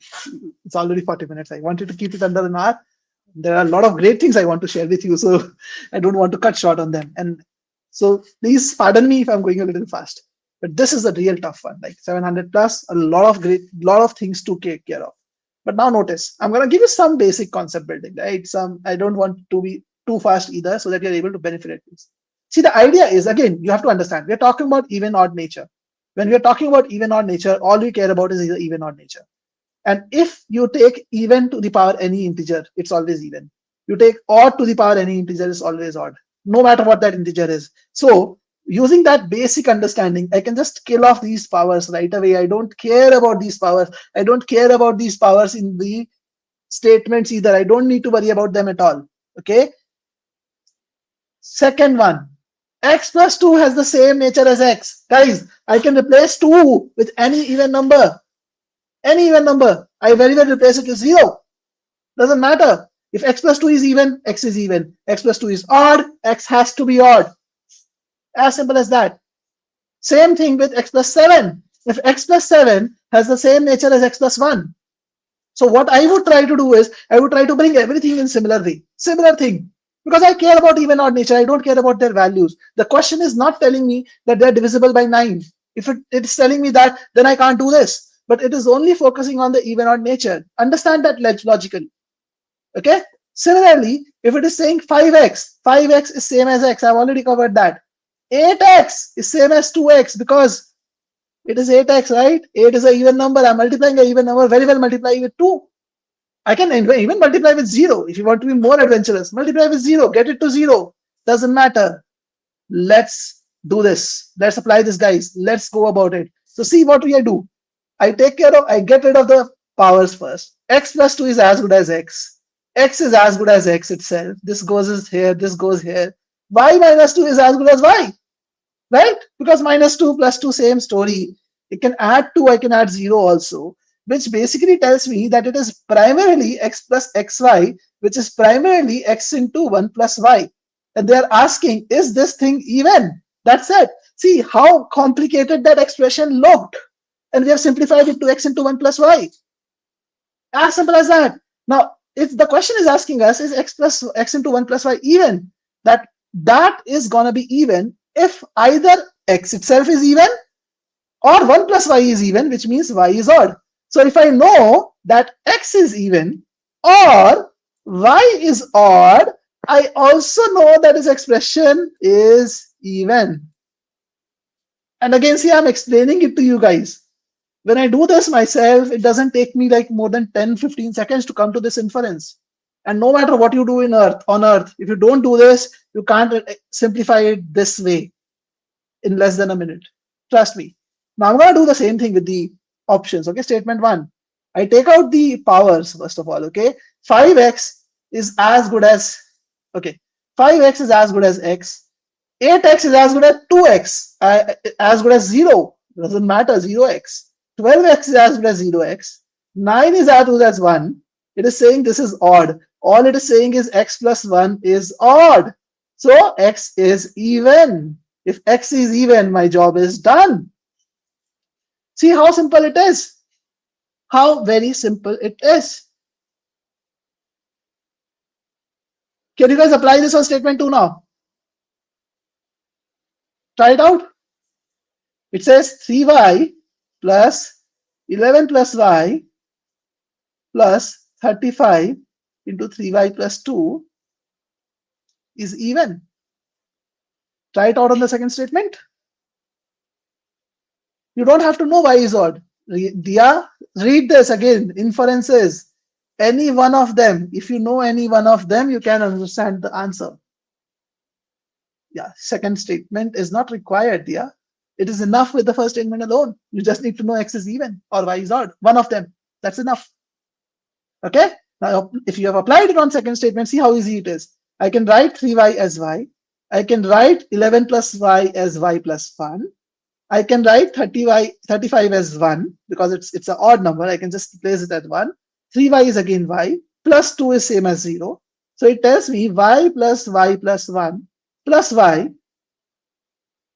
it's already 40 minutes. I wanted to keep it under an hour. There are a lot of great things I want to share with you, so I don't want to cut short on them. And so please pardon me if I'm going a little fast. But this is a real tough one. Like 700 plus, a lot of things to take care of. But now notice, I'm gonna give you some basic concept building, right? Some I don't want to be too fast either, so that you're able to benefit at least. See, the idea is again, you have to understand, we're talking about even odd nature. When we're talking about even odd nature, all we care about is either even odd nature. And if you take even to the power any integer, it's always even. You take odd to the power any integer, is always odd, no matter what that integer is. So using that basic understanding, I can just kill off these powers right away. I don't care about these powers. I don't care about these powers in the statements either. I don't need to worry about them at all. Okay. Second one, x plus 2 has the same nature as x. Guys, I can replace 2 with any even number. Any even number. I very well replace it with 0. Doesn't matter. If x plus 2 is even, x is even. X plus 2 is odd, x has to be odd. As simple as that. Same thing with x plus 7. If x plus 7 has the same nature as x plus 1. So what I would try to do is, I would try to bring everything in similar way. Similar thing. because I care about even odd nature. I don't care about their values. The question is not telling me that they're divisible by 9. If it's telling me that, then I can't do this. But it is only focusing on the even odd nature. Understand that logically. Okay. Similarly, if it is saying 5x is same as x. I've already covered that. 8x is same as 2x because it is 8x, right? 8 is an even number. I'm multiplying an even number. Very well multiply with 2. I can even multiply with 0. If you want to be more adventurous, multiply with 0. Get it to 0. Doesn't matter. Let's do this. Let's apply this, guys. Let's go about it. So see what we do. I get rid of the powers first. X plus 2 is as good as x. X is as good as x itself. This goes here. This goes here. Y minus 2 is as good as y. Right? Because minus 2 plus 2, same story. It can add 2, I can add 0 also, which basically tells me that it is primarily x plus xy, which is primarily x into 1 plus y. And they're asking, is this thing even? That's it. See how complicated that expression looked. And we have simplified it to x into 1 plus y. As simple as that. Now, if the question is asking us, is x into 1 plus y even? That is going to be even if either x itself is even or 1 plus y is even, which means y is odd. So if I know that x is even or y is odd, I also know that this expression is even. And again, see, I'm explaining it to you guys. When I do this myself, it doesn't take me like more than 10-15 seconds to come to this inference. And no matter what you do on earth, if you don't do this, you can't simplify it this way in less than a minute. Trust me. Now I'm going to do the same thing with the options. Okay, statement 1. I take out the powers first of all. Okay, 5x is as good as, okay, 5x is as good as x. 8x is as good as 2x, as good as 0. Doesn't matter, 0x. 12x is as good as 0x. 9 is as good as 1. It is saying this is odd. All it is saying is x plus 1 is odd. So x is even. If x is even, my job is done. See how simple it is. How very simple it is. Can you guys apply this on statement 2 now? Try it out. It says 3y plus 11 plus y plus 35 into 3y plus 2 is even. Try it out on the second statement. You don't have to know y is odd. Dia, read this again. Inferences. Any one of them. If you know any one of them, you can understand the answer. Yeah, second statement is not required, Dia. It is enough with the first statement alone. You just need to know x is even or y is odd. One of them. That's enough. Okay? Now, if you have applied it on second statement, see how easy it is. I can write 3y as y. I can write 11 plus y as y plus 1. I can write 35 as 1 because it's an odd number. I can just place it at 1. 3y is again y. Plus 2 is same as 0. So it tells me y plus 1 plus y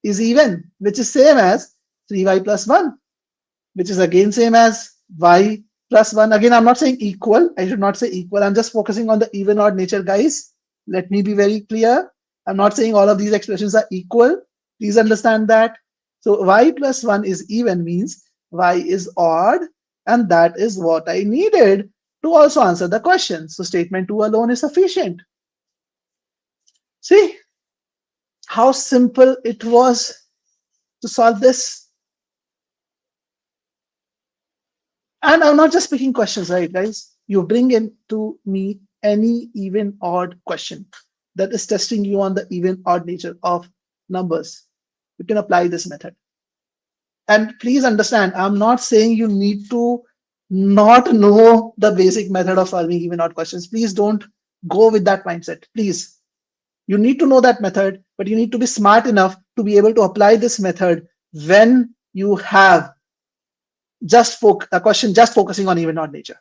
is even, which is same as 3y plus 1, which is again same as y plus 1. Again, I'm not saying equal. I should not say equal. I'm just focusing on the even odd nature, guys. Let me be very clear. I'm not saying all of these expressions are equal. Please understand that. So y plus 1 is even means y is odd, and that is what I needed to also answer the question. So statement 2 alone is sufficient. See how simple it was to solve this. And I'm not just picking questions, right, guys? You bring into me any even odd question that is testing you on the even odd nature of numbers. You can apply this method. And please understand, I'm not saying you need to not know the basic method of solving even odd questions. Please don't go with that mindset. Please. You need to know that method, but you need to be smart enough to be able to apply this method when you have a question just focusing on even odd nature.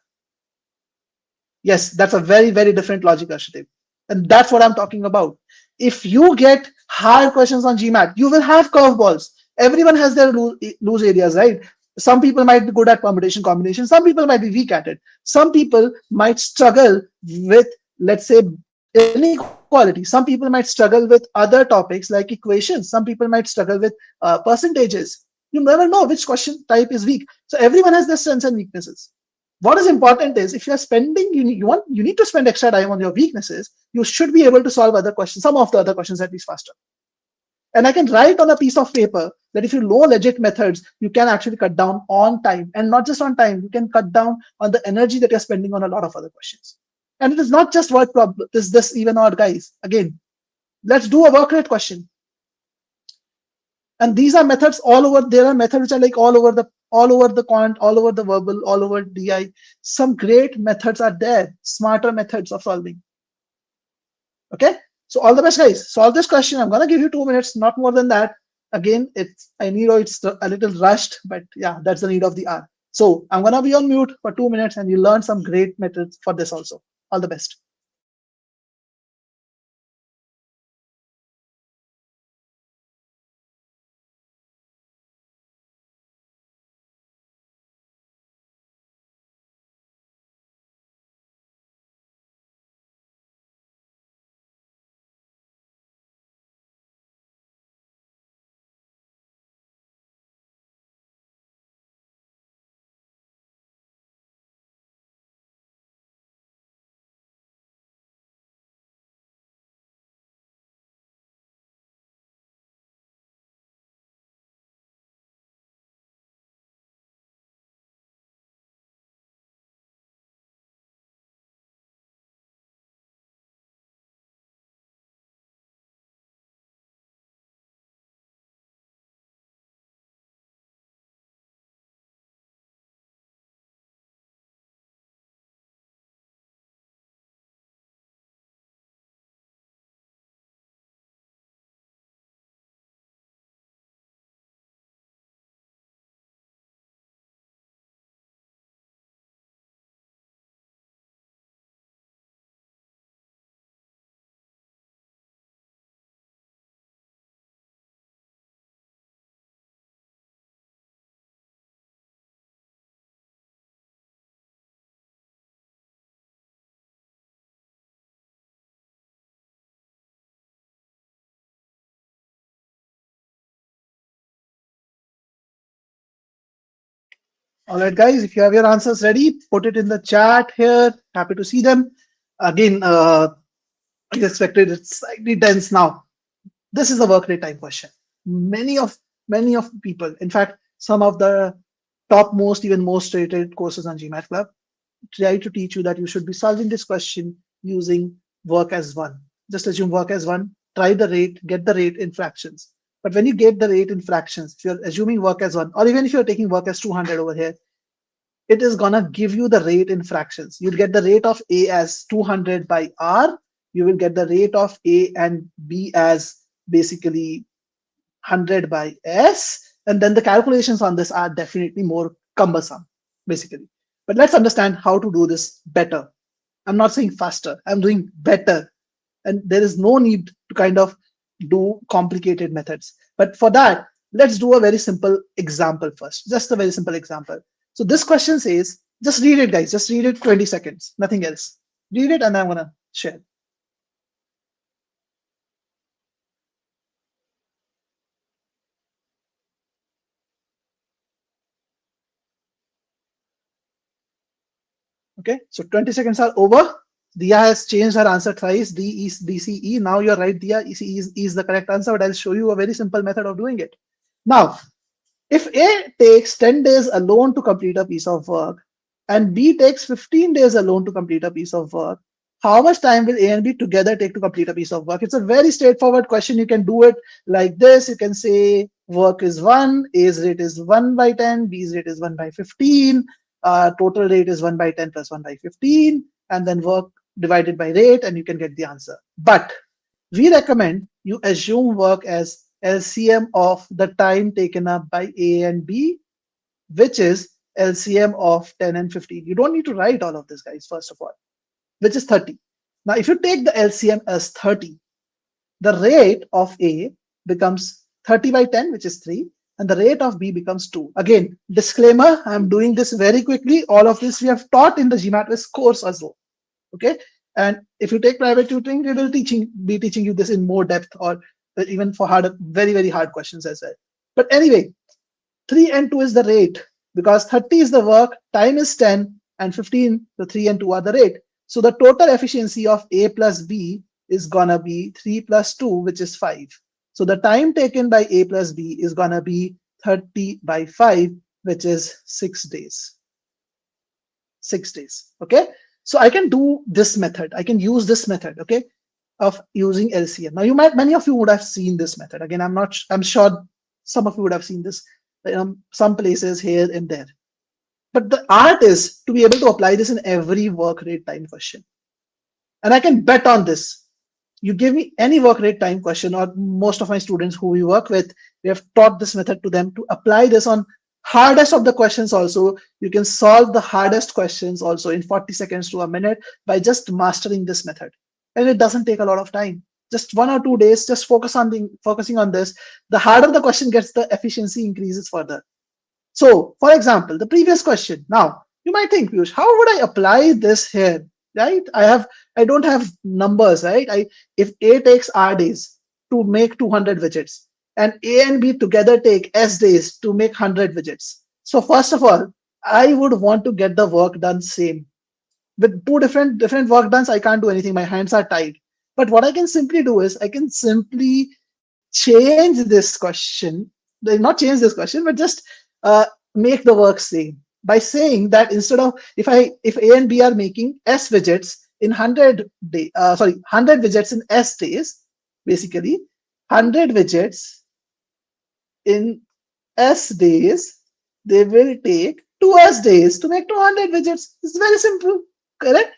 Yes, that's a very, very different logic, Arshdeep. And that's what I'm talking about. If you get hard questions on GMAT, you will have curveballs. Everyone has their loose areas, right? Some people might be good at permutation combination. Some people might be weak at it. Some people might struggle with, let's say, inequality. Some people might struggle with other topics like equations. Some people might struggle with percentages. You never know which question type is weak. So everyone has their strengths and weaknesses. What is important is if you are spending, you need to spend extra time on your weaknesses. You should be able to solve other questions, some of the other questions at least faster. And I can write on a piece of paper that if you know legit methods, you can actually cut down on time, and not just on time. You can cut down on the energy that you're spending on a lot of other questions. And it is not just word problem. This even odd, guys. Again, let's do a work rate question. And these are methods all over. There are methods which are like all over the quant, all over the verbal, all over DI. Some great methods are there, smarter methods of solving. Okay, so all the best, guys. Solve this question. I'm gonna give you 2 minutes, not more than that. Again, I know it's a little rushed, but yeah, that's the need of the hour. So I'm gonna be on mute for 2 minutes, and you learn some great methods for this also. All the best. All right, guys. If you have your answers ready, put it in the chat here. Happy to see them. Again, I expected it's slightly dense now. This is a work rate time question. Many of people, in fact, some of the topmost, even most rated courses on GMAT Club try to teach you that you should be solving this question using work as one. Just assume work as one, try the rate, get the rate in fractions. But when you get the rate in fractions, if you're assuming work as one, or even if you're taking work as 200 over here, it is gonna give you the rate in fractions. You'll get the rate of A as 200 by R. You will get the rate of A and B as basically 100 by S. And then the calculations on this are definitely more cumbersome, basically. But let's understand how to do this better. I'm not saying faster, I'm doing better. And there is no need to kind of do complicated methods. But for that, let's do a very simple example first, just a very simple example. So this question says, just read it, guys, just read it 20 seconds, nothing else. Read it and I'm gonna share. Okay, so 20 seconds are over. Dia has changed her answer twice. D is DCE. Now you're right, Dia. ECE is the correct answer, but I'll show you a very simple method of doing it. Now, if A takes 10 days alone to complete a piece of work and B takes 15 days alone to complete a piece of work, how much time will A and B together take to complete a piece of work? It's a very straightforward question. You can do it like this. You can say work is 1, A's rate is 1 by 10, B's rate is 1 by 15, total rate is 1 by 10 plus 1 by 15, and then work divided by rate, and you can get the answer. But we recommend you assume work as LCM of the time taken up by A and B, which is LCM of 10 and 15. You don't need to write all of this, guys, first of all, which is 30. Now, if you take the LCM as 30, the rate of A becomes 30 by 10, which is 3, and the rate of B becomes 2. Again, disclaimer, I'm doing this very quickly. All of this we have taught in the GMATWhiz course as well. Okay, And if you take private tutoring, they will be teaching you this in more depth, or even for very, very hard questions as well. But anyway, 3 and 2 is the rate, because 30 is the work, time is 10, and 15, the 3 and 2 are the rate. So the total efficiency of A plus B is gonna be 3 plus 2, which is 5. So the time taken by A plus B is gonna be 30 by 5, which is 6 days. 6 days. Okay. So I can do this method. I can use this method. Okay, of using LCM. Now, many of you would have seen this method. Again, I'm sure some of you would have seen this some places here and there. But the art is to be able to apply this in every work rate time question. And I can bet on this. You give me any work rate time question, or most of my students who we work with, we have taught this method to them to apply this on hardest of the questions also. You can solve the hardest questions also in 40 seconds to a minute by just mastering this method. And it doesn't take a lot of time. Just 1 or 2 days, just focusing on this. The harder the question gets, the efficiency increases further. So, for example, the previous question. Now, you might think, Piyush, how would I apply this here? Right? I don't have numbers, right? If A takes R days to make 200 widgets, and A and B together take S days to make 100 widgets. So first of all, I would want to get the work done same. With two different work done, I can't do anything. My hands are tied. But what I can simply do is I can simply change this question. Not change this question, but just make the work same by saying that instead of if A and B are making S widgets in 100 widgets in S days, basically 100 widgets in S days, they will take 2S days to make 200 widgets. It's very simple, correct?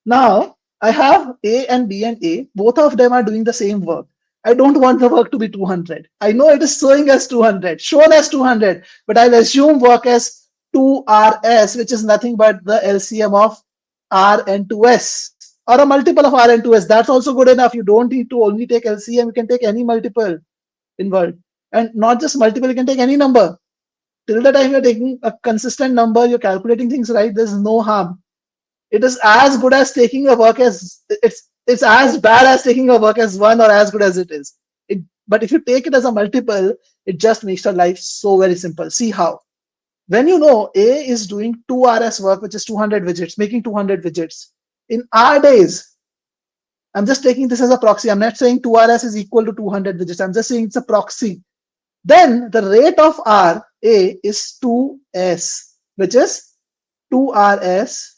Now I have A and B and A, both of them are doing the same work. I don't want the work to be 200. I know it is showing as 200, shown as 200, but I'll assume work as 2RS, which is nothing but the LCM of R and 2S, or a multiple of R and 2S. That's also good enough. You don't need to only take LCM. You can take any multiple involved, and not just multiple. You can take any number. Till the time you're taking a consistent number, you're calculating things right, there's no harm. It is as good as taking a work as it's as bad as taking a work as one, or as good as it is. But if you take it as a multiple, it just makes your life so very simple. See how? When you know A is doing 2RS work, which is 200 widgets, making 200 widgets in R days. I'm just taking this as a proxy. I'm not saying 2RS is equal to 200 widgets. I'm just saying it's a proxy. Then the rate of RA is 2S, which is 2RS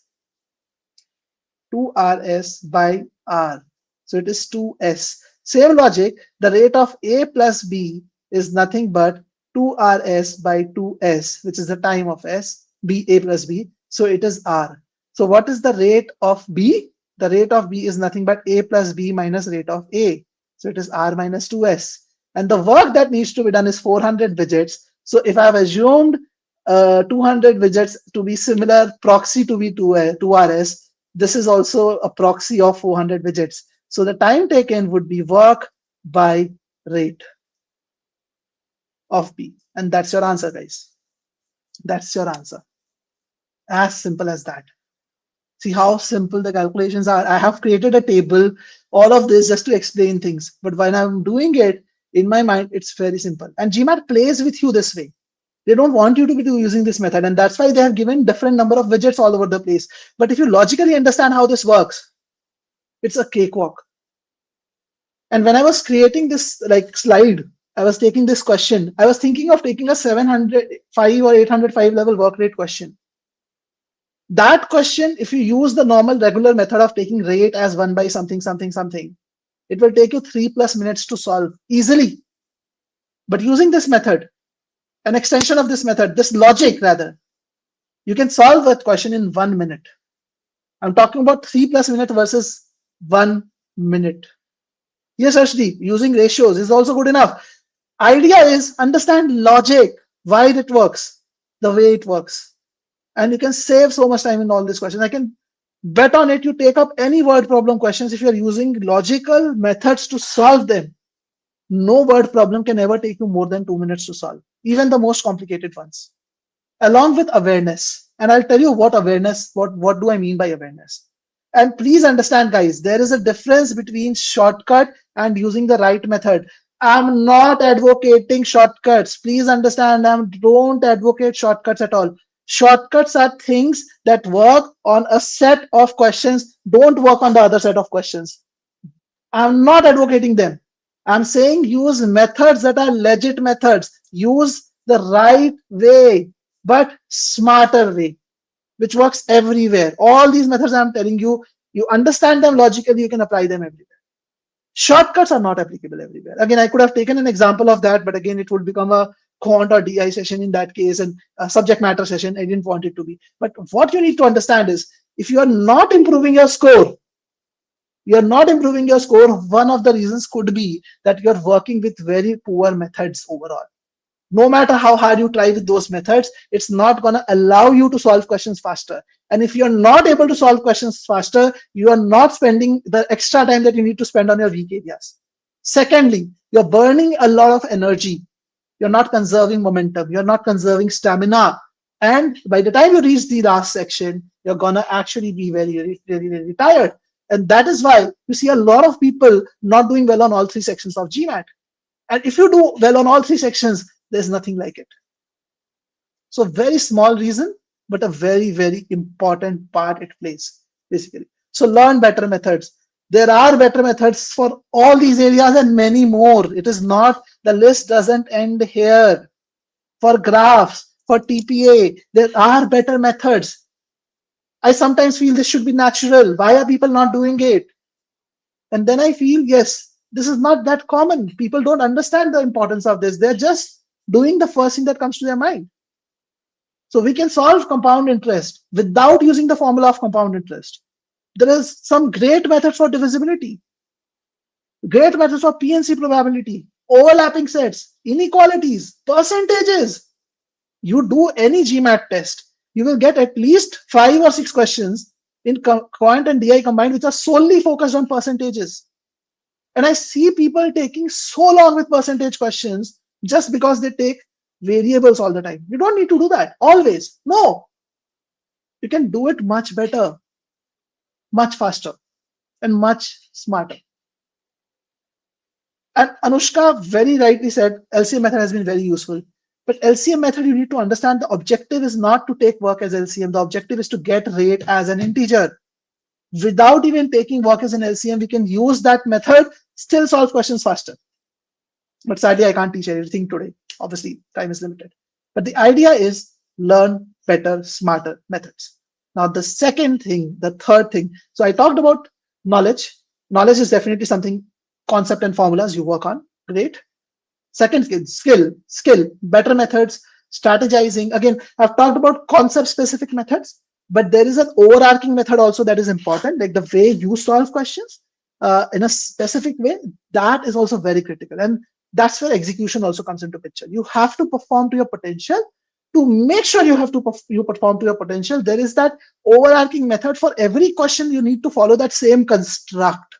by R. So it is 2S. Same logic, the rate of A plus B is nothing but 2RS by 2S, which is the time of S, A plus B. So it is R. So what is the rate of B? The rate of B is nothing but A plus B minus rate of A. So it is R minus 2S. And the work that needs to be done is 400 widgets. So if I've assumed 200 widgets to be similar proxy to be 2RS, this is also a proxy of 400 widgets. So the time taken would be work by rate of B. And that's your answer, guys. That's your answer. As simple as that. See how simple the calculations are. I have created a table, all of this just to explain things. But when I'm doing it, in my mind, it's very simple. And GMAT plays with you this way. They don't want you to be using this method. And that's why they have given different number of widgets all over the place. But if you logically understand how this works, it's a cakewalk. And when I was creating this slide, I was taking this question. I was thinking of taking a 705 or 805 level work rate question. That question, if you use the normal regular method of taking rate as 1 by something, something, something, it will take you 3+ minutes to solve easily. But using this method, an extension of this method, this logic rather, you can solve that question in 1 minute. I'm talking about 3+ minutes versus 1 minute. Yes, Ashdeep, using ratios is also good enough. Idea is understand logic, why it works, the way it works. And you can save so much time in all these questions. I can bet on it. You take up any word problem questions. If you're using logical methods to solve them, no word problem can ever take you more than 2 minutes to solve, even the most complicated ones, along with awareness. And I'll tell you what awareness, what do I mean by awareness? And please understand, guys, there is a difference between shortcut and using the right method. I'm not advocating shortcuts. Please understand, I don't advocate shortcuts at all. Shortcuts are things that work on a set of questions, don't work on the other set of questions. I'm not advocating them. I'm saying use methods that are legit methods. Use the right way, but smarter way, which works everywhere. All these methods I'm telling you, you understand them logically, you can apply them everywhere. Shortcuts are not applicable everywhere. Again, I could have taken an example of that, but again, it would become a quant or DI session in that case and a subject matter session. I didn't want it to be. But what you need to understand is if you are not improving your score, one of the reasons could be that you're working with very poor methods overall. No matter how hard you try with those methods, it's not going to allow you to solve questions faster. And if you're not able to solve questions faster, you are not spending the extra time that you need to spend on your weak areas. Secondly, you're burning a lot of energy. You're not conserving momentum. You're not conserving stamina. And by the time you reach the last section, you're going to actually be very tired. And that is why you see a lot of people not doing well on all three sections of GMAT. And if you do well on all three sections, there's nothing like it. So very small reason, but a very important part it plays, basically. So learn better methods. There are better methods for all these areas and many more. It is not, the list doesn't end here. For graphs, for TPA, there are better methods. I sometimes feel this should be natural. Why are people not doing it? And then I feel, yes, this is not that common. People don't understand the importance of this. They're just doing the first thing that comes to their mind. So we can solve compound interest without using the formula of compound interest. There is some great methods for divisibility, great methods for PNC probability, overlapping sets, inequalities, percentages. You do any GMAT test, you will get at least 5 or 6 questions in Quant and DI combined, which are solely focused on percentages. And I see people taking so long with percentage questions just because they take variables all the time. You don't need to do that always. No, you can do it much better, much faster, and much smarter. And Anushka very rightly said LCM method has been very useful. But LCM method, you need to understand the objective is not to take work as LCM. The objective is to get rate as an integer. Without even taking work as an LCM, we can use that method, still solve questions faster. But sadly, I can't teach everything today. Obviously, time is limited. But the idea is learn better, smarter methods. Now, the second thing, the third thing. So I talked about knowledge. Knowledge is definitely something, concept and formulas you work on. Great. Second skill, better methods, strategizing. Again, I've talked about concept specific methods, but there is an overarching method also that is important, like the way you solve questions in a specific way. That is also very critical. And that's where execution also comes into picture. You have to perform to your potential. To make sure you perform to your potential, there is that overarching method. For every question, you need to follow that same construct.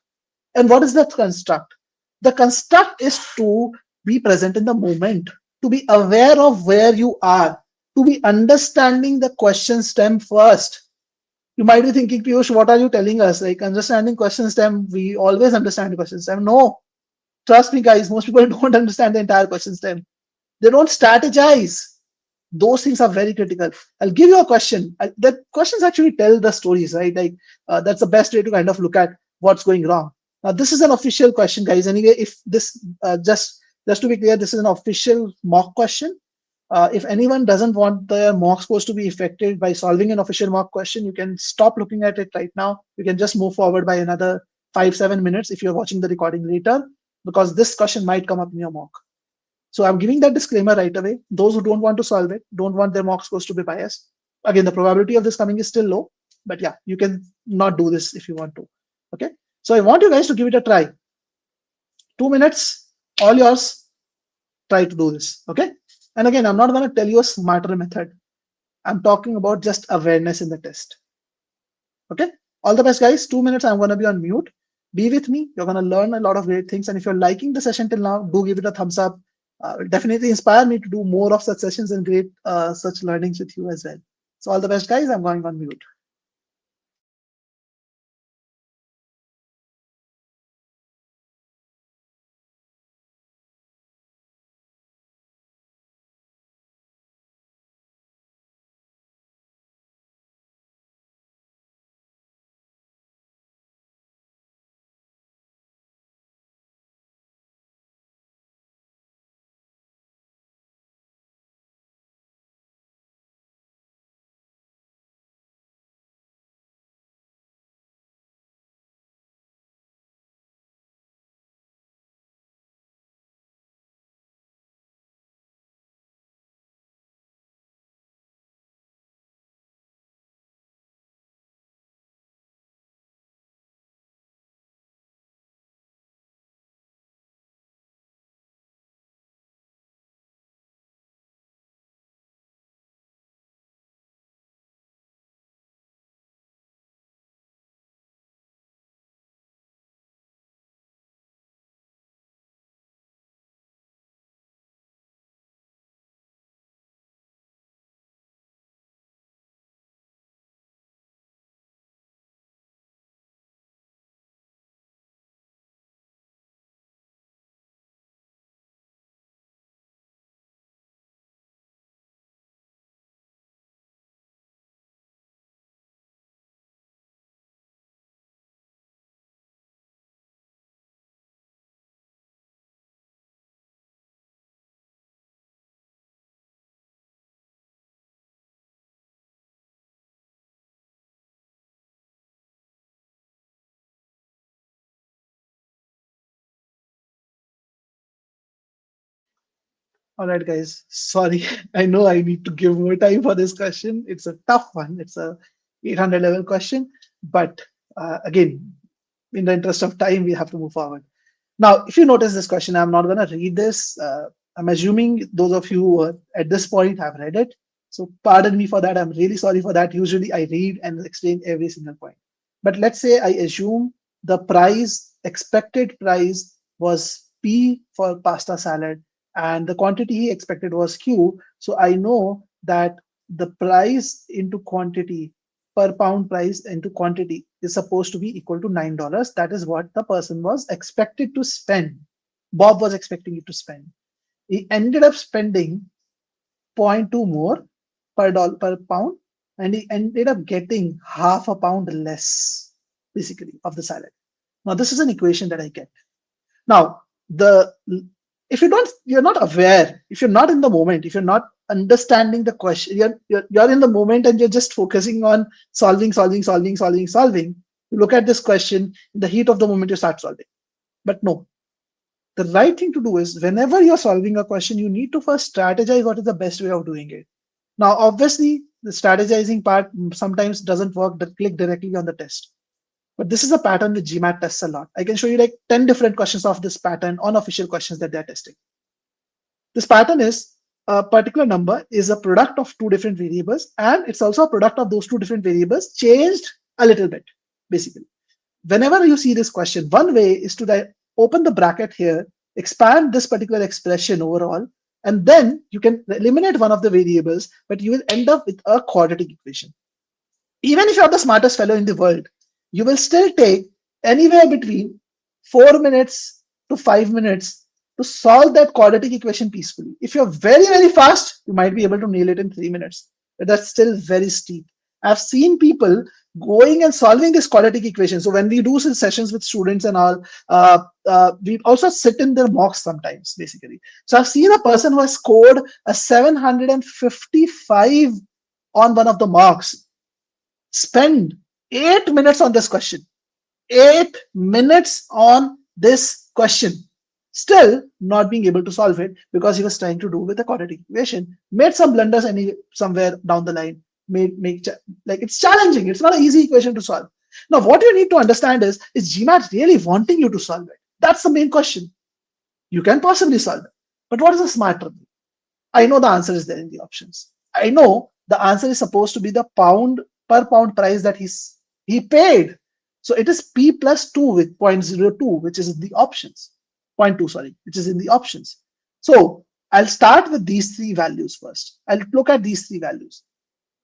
And what is that construct? The construct is to be present in the moment, to be aware of where you are, to be understanding the question stem first. You might be thinking, Piyush, what are you telling us? Like understanding question stem, we always understand the question stem. No, trust me, guys, most people don't understand the entire question stem. They don't strategize. Those things are very critical. I'll give you a question. The questions actually tell the stories, right? Like that's the best way to kind of look at what's going wrong. Now, this is an official question, guys. Anyway, if this just to be clear, this is an official mock question. If anyone doesn't want their mock scores to be affected by solving an official mock question, you can stop looking at it right now. You can just move forward by another 5-7 minutes if you're watching the recording later, because this question might come up in your mock. So I'm giving that disclaimer right away. Those who don't want to solve it, don't want their mock scores to be biased. Again, the probability of this coming is still low, but yeah, you can not do this if you want to. Okay. So I want you guys to give it a try. 2 minutes, all yours. Try to do this. Okay. And again, I'm not going to tell you a smarter method. I'm talking about just awareness in the test. Okay. All the best, guys. 2 minutes. I'm going to be on mute. Be with me. You're going to learn a lot of great things. And if you're liking the session till now, do give it a thumbs up. Definitely inspire me to do more of such sessions and great such learnings with you as well. So all the best, guys. I'm going on mute. All right, guys. Sorry, I know I need to give more time for this question. It's a tough one. It's a 800 level question, but again, in the interest of time, we have to move forward. Now, if you notice this question, I'm not going to read this. I'm assuming those of you who are at this point have read it. So pardon me for that. I'm really sorry for that. Usually I read and explain every single point. But let's say I assume the price, expected price was P for pasta salad and the quantity he expected was Q. So I know that the price into quantity per pound price into quantity is supposed to be equal to $9. That is what the person was expected to spend. Bob was expecting it to spend. He ended up spending zero point 0.2 more per pound, and he ended up getting half a pound less, basically, of the salad. Now, this is an equation that I get. Now, the if you're not aware, if you're not in the moment, if you're not understanding the question, you're in the moment and you're just focusing on solving. You look at this question in the heat of the moment, you start solving. But no, the right thing to do is whenever you're solving a question, you need to first strategize what is the best way of doing it. Now, obviously, the strategizing part sometimes doesn't work, click directly on the test. But this is a pattern which GMAT tests a lot. I can show you like 10 different questions of this pattern, unofficial questions that they're testing. This pattern is a particular number is a product of two different variables, and it's also a product of those two different variables changed a little bit, basically. Whenever you see this question, one way is to open the bracket here, expand this particular expression overall, and then you can eliminate one of the variables, but you will end up with a quadratic equation. Even if you're the smartest fellow in the world, you will still take anywhere between 4 minutes to 5 minutes to solve that quadratic equation peacefully. If you're very, very fast, you might be able to nail it in 3 minutes, but that's still very steep. I've seen people going and solving this quadratic equation. So when we do sessions with students and all, we also sit in their mocks sometimes, basically. So I've seen a person who has scored a 755 on one of the mocks spend 8 minutes on this question. 8 minutes on this question. Still not being able to solve it because he was trying to do with a quadratic equation. Made some blunders somewhere down the line. Like it's challenging. It's not an easy equation to solve. Now, what you need to understand is GMAT really wanting you to solve it? That's the main question. You can possibly solve it. But what is a smarter way? I know the answer is there in the options. I know the answer is supposed to be the pound per pound price that he paid. So it is P plus 2 with 0.02, which is in the options. 0.2, sorry, which is in the options. So I'll start with these three values first. I'll look at these three values.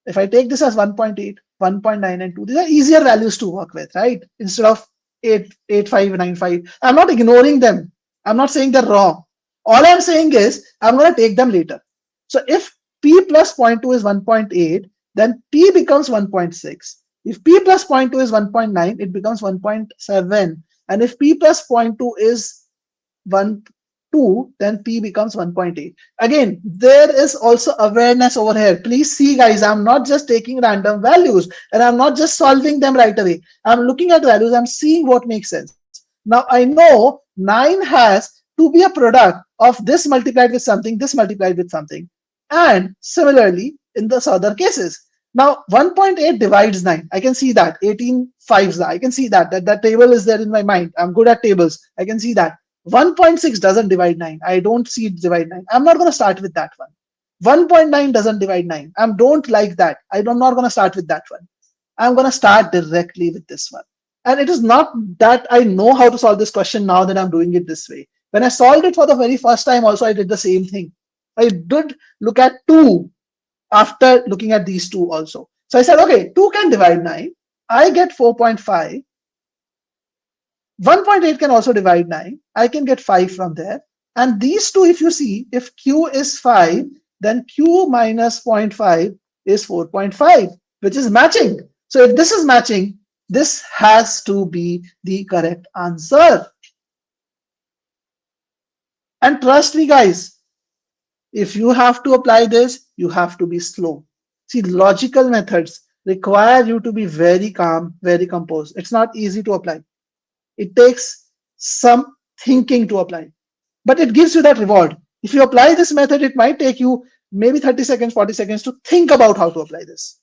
If I take this as 1.8, 1.9, and 2, these are easier values to work with, right? Instead of 8, 8, 5, 9, 5. I'm not ignoring them. I'm not saying they're wrong. All I'm saying is I'm going to take them later. So if P plus 0.2 is 1.8, then P becomes 1.6. If P plus 0.2 is 1.9, it becomes 1.7. And if P plus 0.2 is 1.2, then P becomes 1.8. Again, there is also awareness over here. Please see, guys, I'm not just taking random values and I'm not just solving them right away. I'm looking at values, I'm seeing what makes sense. Now, I know 9 has to be a product of this multiplied with something, this multiplied with something. And similarly, in the other cases. Now, 1.8 divides 9. I can see that. 18 fives. I can see that. That table is there in my mind. I'm good at tables. I can see that. 1.6 doesn't divide 9. I don't see it divide 9. I'm not going to start with that one. 1.9 doesn't divide 9. I don't like that. I'm not going to start with that one. I'm going to start directly with this one. And it is not that I know how to solve this question now that I'm doing it this way. When I solved it for the very first time, also, I did the same thing. I did look at 2 after looking at these two also. So I said, okay, 2 can divide 9. I get 4.5. 1.8 can also divide 9. I can get 5 from there. And these two, if you see, if Q is 5, then Q minus 0.5 is 4.5, which is matching. So if this is matching, this has to be the correct answer. And trust me, guys, if you have to apply this, you have to be slow. See, logical methods require you to be very calm, very composed. It's not easy to apply. It takes some thinking to apply, but it gives you that reward. If you apply this method, it might take you maybe 30 seconds, 40 seconds to think about how to apply this.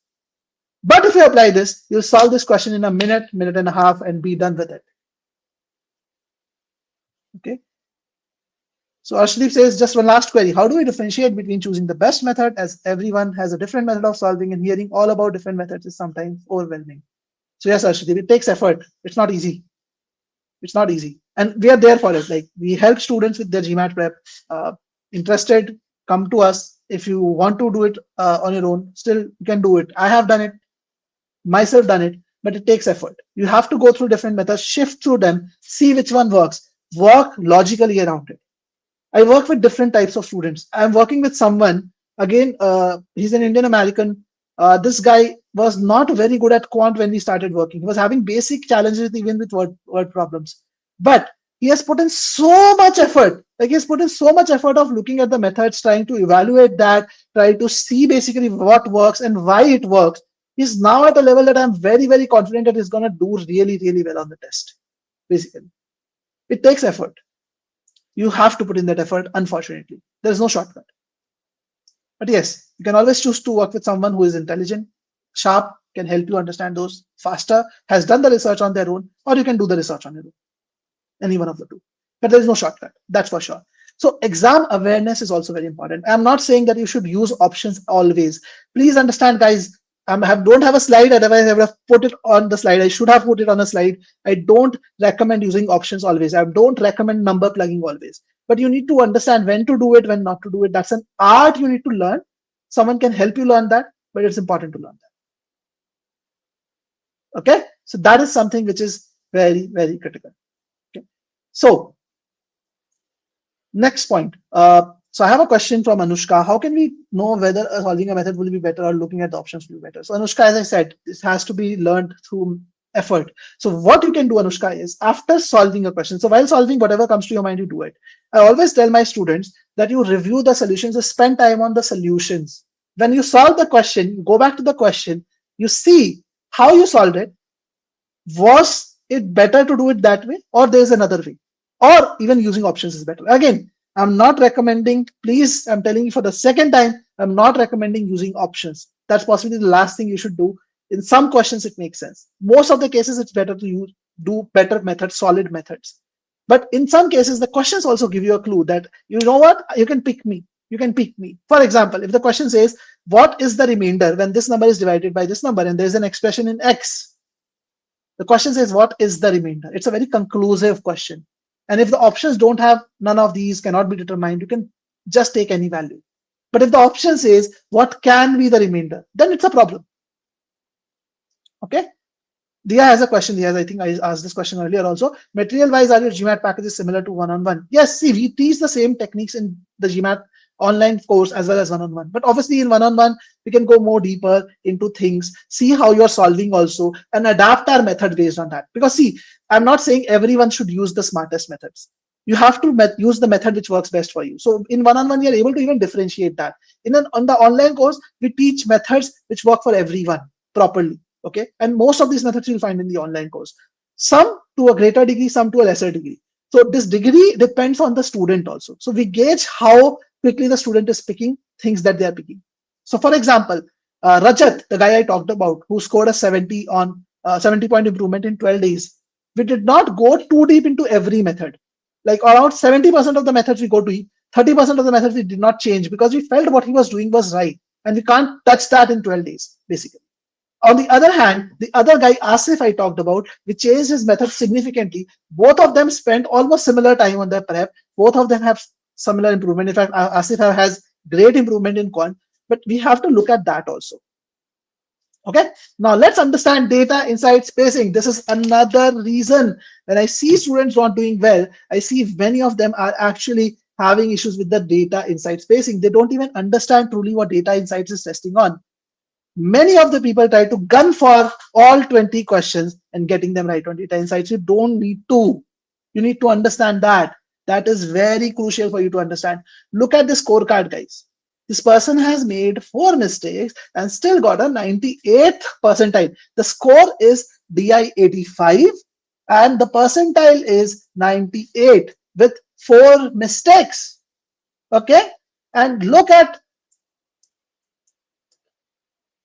But if you apply this, you'll solve this question in a minute, minute and a half, and be done with it. Okay. So Arshdeep says, just one last query. How do we differentiate between choosing the best method, as everyone has a different method of solving, and hearing all about different methods is sometimes overwhelming? So yes, Arshdeep, it takes effort. It's not easy. It's not easy. And we are there for it. Like, we help students with their GMAT prep. Interested, come to us. If you want to do it on your own, still you can do it. I have done it, myself done it, but it takes effort. You have to go through different methods, shift through them, see which one works, work logically around it. I work with different types of students. I'm working with someone, again, he's an Indian American. This guy was not very good at quant when we started working. He was having basic challenges even with word problems. But he has put in so much effort. Like, he has put in so much effort of looking at the methods, trying to evaluate that, try to see basically what works and why it works. He's now at a level that I'm very, very confident that he's going to do really, really well on the test. Basically, it takes effort. You have to put in that effort, unfortunately. There's no shortcut. But yes, you can always choose to work with someone who is intelligent, sharp, can help you understand those faster, has done the research on their own, or you can do the research on your own. Any one of the two. But there is no shortcut, that's for sure. So exam awareness is also very important. I'm not saying that you should use options always. Please understand, guys, don't have a slide, otherwise I would have put it on the slide. I should have put it on a slide. I don't recommend using options always. I don't recommend number plugging always. But you need to understand when to do it, when not to do it. That's an art you need to learn. Someone can help you learn that, but it's important to learn that. Okay, so that is something which is very, very critical. Okay, so next point. So I have a question from Anushka. How can we know whether solving a method will be better or looking at the options will be better? So Anushka, as I said, this has to be learned through effort. So what you can do, Anushka, is after solving a question, so while solving whatever comes to your mind, you do it. I always tell my students that you review the solutions, you spend time on the solutions. When you solve the question, you go back to the question, you see how you solved it. Was it better to do it that way, or there's another way, or even using options is better? Again, I'm not recommending, please, I'm telling you for the second time, I'm not recommending using options. That's possibly the last thing you should do. In some questions, it makes sense. Most of the cases, it's better to do better methods, solid methods. But in some cases, the questions also give you a clue that, you know what, you can pick me. You can pick me. For example, if the question says, what is the remainder when this number is divided by this number, and there's an expression in X, the question says, what is the remainder? It's a very conclusive question. And if the options don't have none of these, cannot be determined, you can just take any value. But if the option says, what can be the remainder, then it's a problem. Okay. Dia has a question. Dia, I think I asked this question earlier also. Material-wise, are your GMAT packages similar to one-on-one? Yes, see, we teach the same techniques in the GMAT online course as well as one-on-one. But obviously in one-on-one, we can go more deeper into things, see how you're solving also, and adapt our method based on that. Because see, I'm not saying everyone should use the smartest methods. You have to use the method which works best for you. So in one-on-one, you're able to even differentiate that. On the online course, we teach methods which work for everyone properly. Okay, and most of these methods you'll find in the online course. Some to a greater degree, some to a lesser degree. So this degree depends on the student also. So we gauge how quickly the student is picking things that they are picking. So for example, Rajat, the guy I talked about, who scored a 70 on 70-point improvement in 12 days. We did not go too deep into every method. Like around 70% of the methods we go to, 30% of the methods we did not change because we felt what he was doing was right. And we can't touch that in 12 days, basically. On the other hand, the other guy, Asif, I talked about, we changed his method significantly. Both of them spent almost similar time on their prep. Both of them have similar improvement. In fact, Asif has great improvement in quant, but we have to look at that also. Okay, now let's understand data, insight, spacing. This is another reason when I see students not doing well, I see many of them are actually having issues with the data, insight, spacing. They don't even understand truly what data insights is testing on. Many of the people try to gun for all 20 questions and getting them right on data insights. You don't need to. You need to understand that. That is very crucial for you to understand. Look at the scorecard, guys. This person has made 4 mistakes and still got a 98th percentile. The score is DI 85 and the percentile is 98 with 4 mistakes. Okay, and look at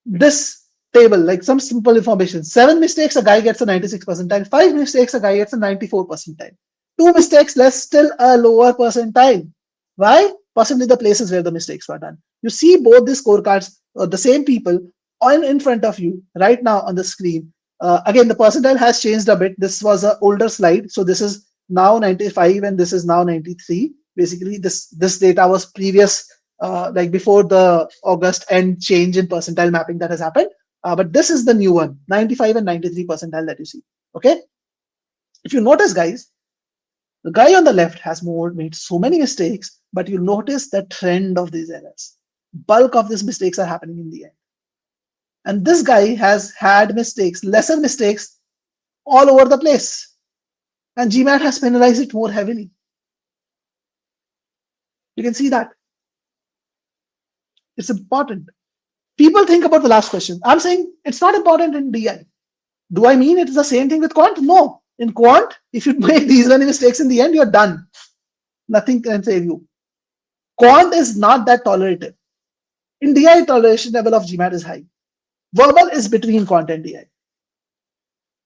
this table, like some simple information. 7 mistakes, a guy gets a 96 percentile. 5 mistakes, a guy gets a 94 percentile. 2 mistakes less, still a lower percentile. Why? Possibly the places where the mistakes were done. You see both the scorecards, the same people on in front of you right now on the screen. Again, the percentile has changed a bit. This was an older slide, so this is now 95 and this is now 93. Basically, this data was previous, like before the August end change in percentile mapping that has happened. But this is the new one, 95 and 93 percentile that you see. Okay, if you notice, guys, the guy on the left has made so many mistakes, but you notice the trend of these errors. Bulk of these mistakes are happening in the end. And this guy has had mistakes, lesser mistakes all over the place. And GMAT has penalized it more heavily. You can see that. It's important. People think about the last question. I'm saying it's not important in DI. Do I mean it's the same thing with Quant? No. In Quant, if you make these many mistakes in the end, you're done. Nothing can save you. Quant is not that tolerated. In DI, toleration level of GMAT is high. Verbal is between Quant and DI.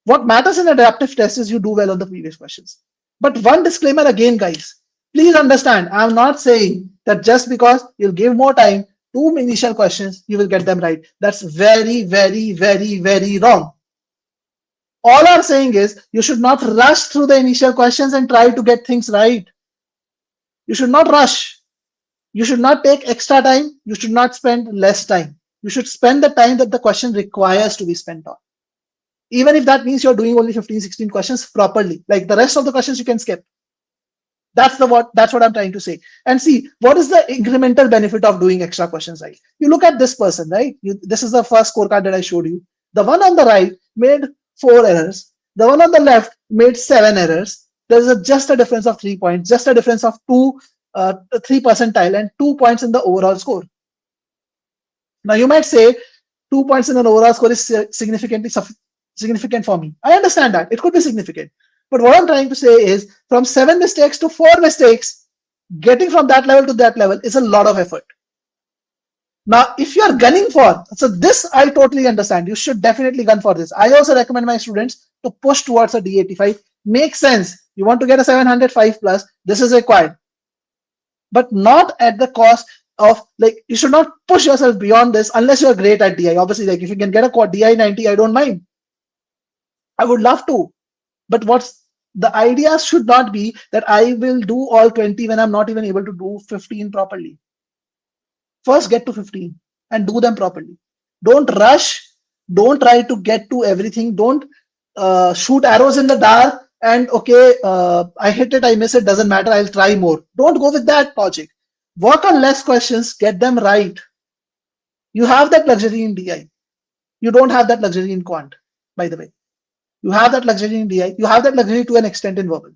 What matters in adaptive test is you do well on the previous questions. But one disclaimer again, guys. Please understand, I'm not saying that just because you'll give more time to initial questions, you will get them right. That's very, very, very, very wrong. All I'm saying is you should not rush through the initial questions and try to get things right. You should not rush. You should not take extra time. You should not spend less time. You should spend the time that the question requires to be spent on. Even if that means you're doing only 15, 16 questions properly. Like the rest of the questions you can skip. That's what I'm trying to say. And see, what is the incremental benefit of doing extra questions, right? You look at this person, right? This is the first scorecard that I showed you. The one on the right made 4 errors. The one on the left made 7 errors. There's just a difference of 3 points, just a difference of 3 percentile and 2 points in the overall score. Now you might say 2 points in an overall score is significant for me. I understand that it could be significant. But what I'm trying to say is from 7 mistakes to 4 mistakes, getting from that level to that level is a lot of effort. Now, if you are gunning for, so this I totally understand. You should definitely gun for this. I also recommend my students to push towards a D85. Makes sense. You want to get a 705 plus, this is required. But not at the cost of, like, you should not push yourself beyond this unless you're great at DI. Obviously, like if you can get a DI 90, I don't mind. I would love to. But what's the idea should not be that I will do all 20 when I'm not even able to do 15 properly. First, get to 15 and do them properly. Don't rush. Don't try to get to everything. Don't shoot arrows in the dark and okay, I hit it, I miss it, doesn't matter, I'll try more. Don't go with that logic. Work on less questions, get them right. You have that luxury in DI. You don't have that luxury in Quant, by the way. You have that luxury in DI. You have that luxury to an extent in verbal.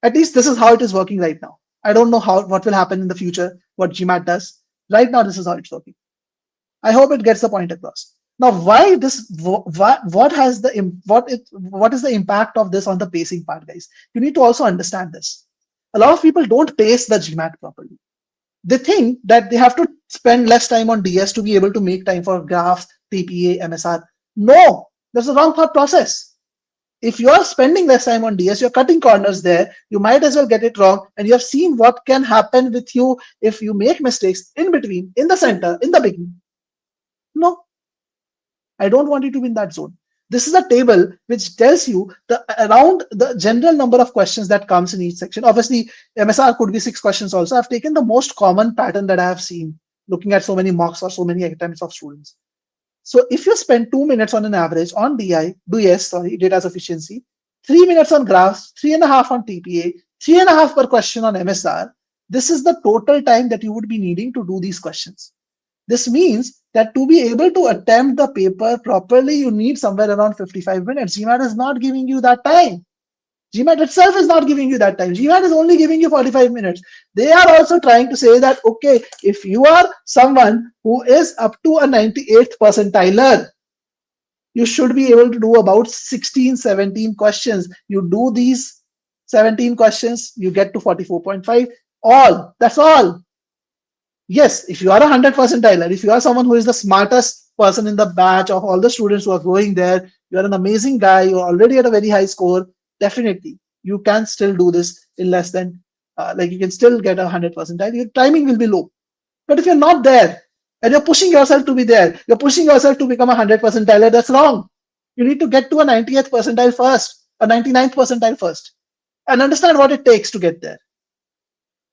At least this is how it is working right now. I don't know what will happen in the future, what GMAT does. Right now, this is how it's working. I hope it gets the point across. Now, why this? What is the impact of this on the pacing part, guys? You need to also understand this. A lot of people don't pace the GMAT properly. They think that they have to spend less time on DS to be able to make time for graphs, TPA, MSR. No, that's the wrong thought process. If you're spending less time on DS, you're cutting corners there. You might as well get it wrong. And you have seen what can happen with you if you make mistakes in between, in the center, in the beginning. No, I don't want you to be in that zone. This is a table which tells you around the general number of questions that comes in each section. Obviously, MSR could be 6 questions also. I've taken the most common pattern that I have seen looking at so many mocks or so many attempts of students. So if you spend 2 minutes on an average on data sufficiency, 3 minutes on graphs, 3.5 on TPA, 3.5 per question on MSR, this is the total time that you would be needing to do these questions. This means that to be able to attempt the paper properly, you need somewhere around 55 minutes. GMAT is not giving you that time. GMAT itself is not giving you that time. GMAT is only giving you 45 minutes. They are also trying to say that, okay, if you are someone who is up to a 98th percentiler, you should be able to do about 16, 17 questions. You do these 17 questions, you get to 44.5. All. That's all. Yes, if you are 100 percentile, and if you are someone who is the smartest person in the batch of all the students who are going there, you are an amazing guy, you're already at a very high score, definitely you can still do this in less than, like you can still get a 100 percentile. Your timing will be low. But if you're not there and you're pushing yourself to be there, you're pushing yourself to become a 100 percentile, that's wrong. You need to get to a 90th percentile first, a 99th percentile first, and understand what it takes to get there.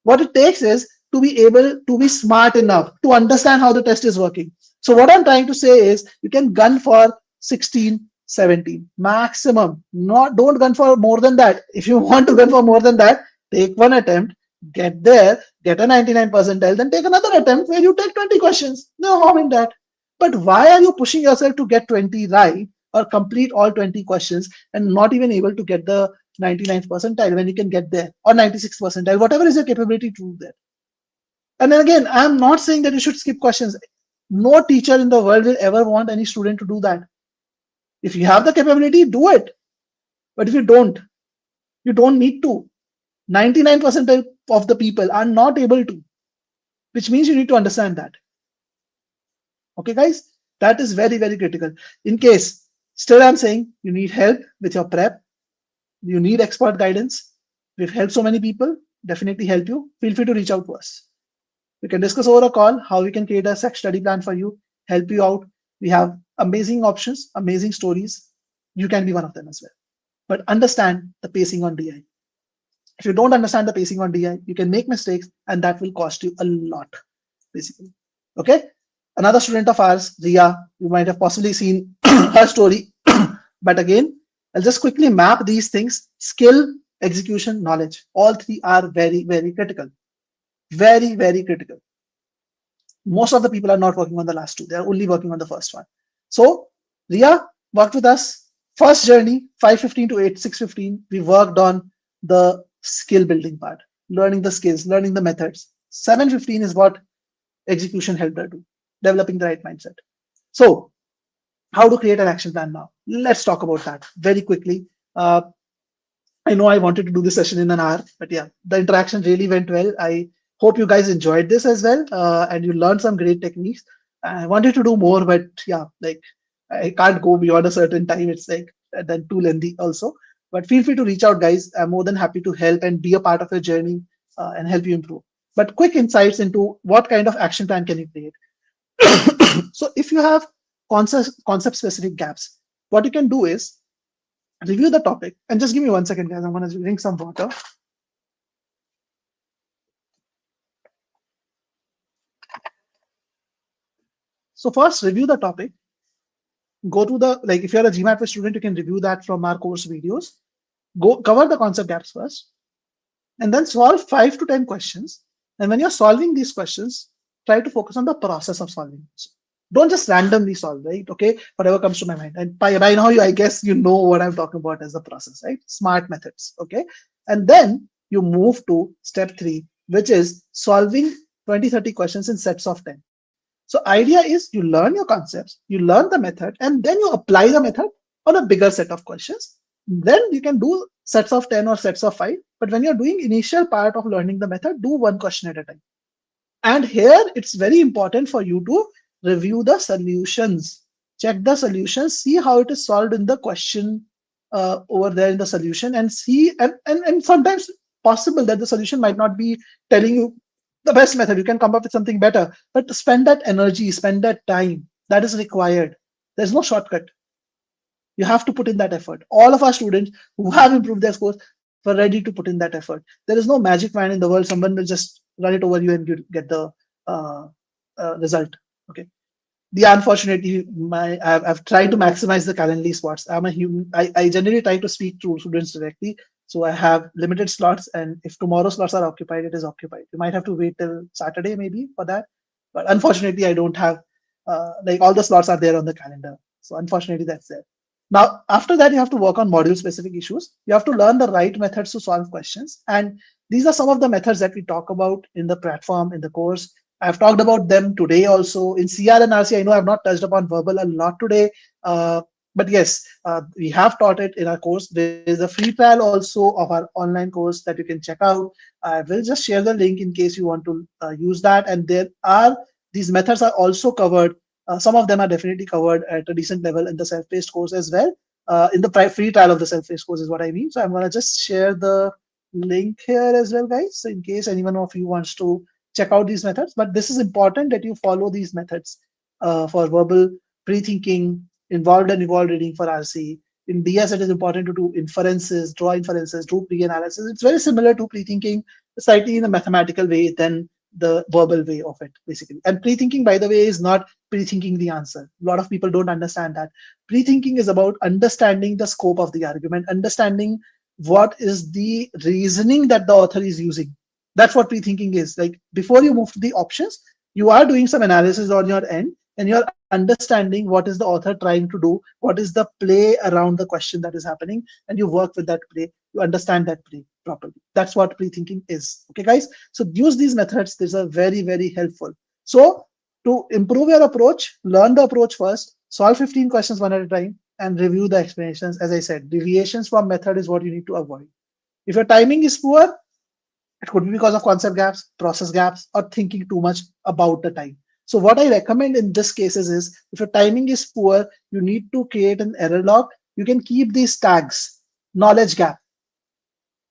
What it takes is to be able to be smart enough to understand how the test is working. So what I'm trying to say is you can gun for 16, 17 maximum. Not don't gun for more than that. If you want to gun for more than that, take one attempt, get there, get a 99 percentile, then take another attempt where you take 20 questions. No harm in that. But why are you pushing yourself to get 20 right or complete all 20 questions and not even able to get the 99th percentile when you can get there, or 96th percentile, whatever is your capability to do that? And then again, I'm not saying that you should skip questions. No teacher in the world will ever want any student to do that. If you have the capability, do it. But if you don't need to. 99% of the people are not able to, which means you need to understand that. Okay, guys, that is very, very critical. In case still I'm saying you need help with your prep, you need expert guidance. We've helped so many people, definitely help you. Feel free to reach out to us. We can discuss over a call how we can create a study plan for you, help you out. We have amazing options, amazing stories. You can be one of them as well. But understand the pacing on DI. If you don't understand the pacing on DI, you can make mistakes and that will cost you a lot, basically. Okay. Another student of ours, Ria, you might have possibly seen her story. But again, I'll just quickly map these things: skill, execution, knowledge. All three are very, very critical. Very, very critical. Most of the people are not working on the last two. They're only working on the first one. So Ria worked with us. First journey, 5:15 to 6:15, we worked on the skill building part, learning the skills, learning the methods. 7:15 is what execution helped her do, developing the right mindset. So how to create an action plan now? Let's talk about that very quickly. I know I wanted to do this session in an hour, but yeah, the interaction really went well. I hope you guys enjoyed this as well, and you learned some great techniques. I wanted to do more, but yeah, like I can't go beyond a certain time. It's like then too lengthy also. But feel free to reach out, guys. I'm more than happy to help and be a part of your journey and help you improve. But quick insights into what kind of action plan can you create. So if you have concept specific gaps, what you can do is review the topic, and just give me 1 second, guys. I'm going to drink some water. So first, review the topic. Go to the, like if you're a GMAT student, you can review that from our course videos. Go cover the concept gaps first, and then solve 5 to 10 questions. And when you're solving these questions, try to focus on the process of solving. Don't just randomly solve, right? Okay, whatever comes to my mind. And by now, I guess you know what I'm talking about as the process, right? Smart methods, okay? And then you move to step 3, which is solving 20, 30 questions in sets of 10. So idea is you learn your concepts, you learn the method, and then you apply the method on a bigger set of questions. Then you can do sets of 10 or sets of 5. But when you're doing initial part of learning the method, do one question at a time. And here it's very important for you to review the solutions. Check the solutions, see how it is solved in the question over there in the solution, and see, and sometimes possible that the solution might not be telling you the best method. You can come up with something better, but spend that energy, spend that time that is required. There's no shortcut. You have to put in that effort. All of our students who have improved their scores were ready to put in that effort. There is no magic wand in the world. Someone will just run it over you and you get the result. Okay. The unfortunately, I've tried to maximize the Calendly spots. I'm a human. I generally try to speak to students directly. So I have limited slots, and if tomorrow slots are occupied, it is occupied. You might have to wait till Saturday maybe for that. But unfortunately, I don't have like all the slots are there on the calendar. So unfortunately, that's there. Now, after that, you have to work on module specific issues. You have to learn the right methods to solve questions. And these are some of the methods that we talk about in the platform, in the course. I've talked about them today also. In CR and RC, I know I've not touched upon verbal a lot today. But yes, we have taught it in our course. There is a free trial also of our online course that you can check out. I will just share the link in case you want to use that. And there are these methods are also covered. Some of them are definitely covered at a decent level in the self-paced course as well. In the free trial of the self-paced course is what I mean. So I'm gonna just share the link here as well, guys. So in case anyone of you wants to check out these methods, but this is important that you follow these methods for verbal pre-thinking, involved and evolved reading for RC. In DS, it is important to do inferences, draw inferences, do pre-analysis. It's very similar to pre-thinking, slightly in a mathematical way than the verbal way of it, basically. And pre-thinking, by the way, is not pre-thinking the answer. A lot of people don't understand that. Pre-thinking is about understanding the scope of the argument, understanding what is the reasoning that the author is using. That's what pre-thinking is. Like before you move to the options, you are doing some analysis on your end and you're understanding what is the author trying to do, what is the play around the question that is happening, and you work with that play, you understand that play properly. That's what pre-thinking is. Okay, guys? So use these methods. These are very, very helpful. So to improve your approach, learn the approach first, solve 15 questions one at a time, and review the explanations. As I said, deviations from method is what you need to avoid. If your timing is poor, it could be because of concept gaps, process gaps, or thinking too much about the time. So what I recommend in this cases is if your timing is poor, you need to create an error log. You can keep these tags, knowledge gap.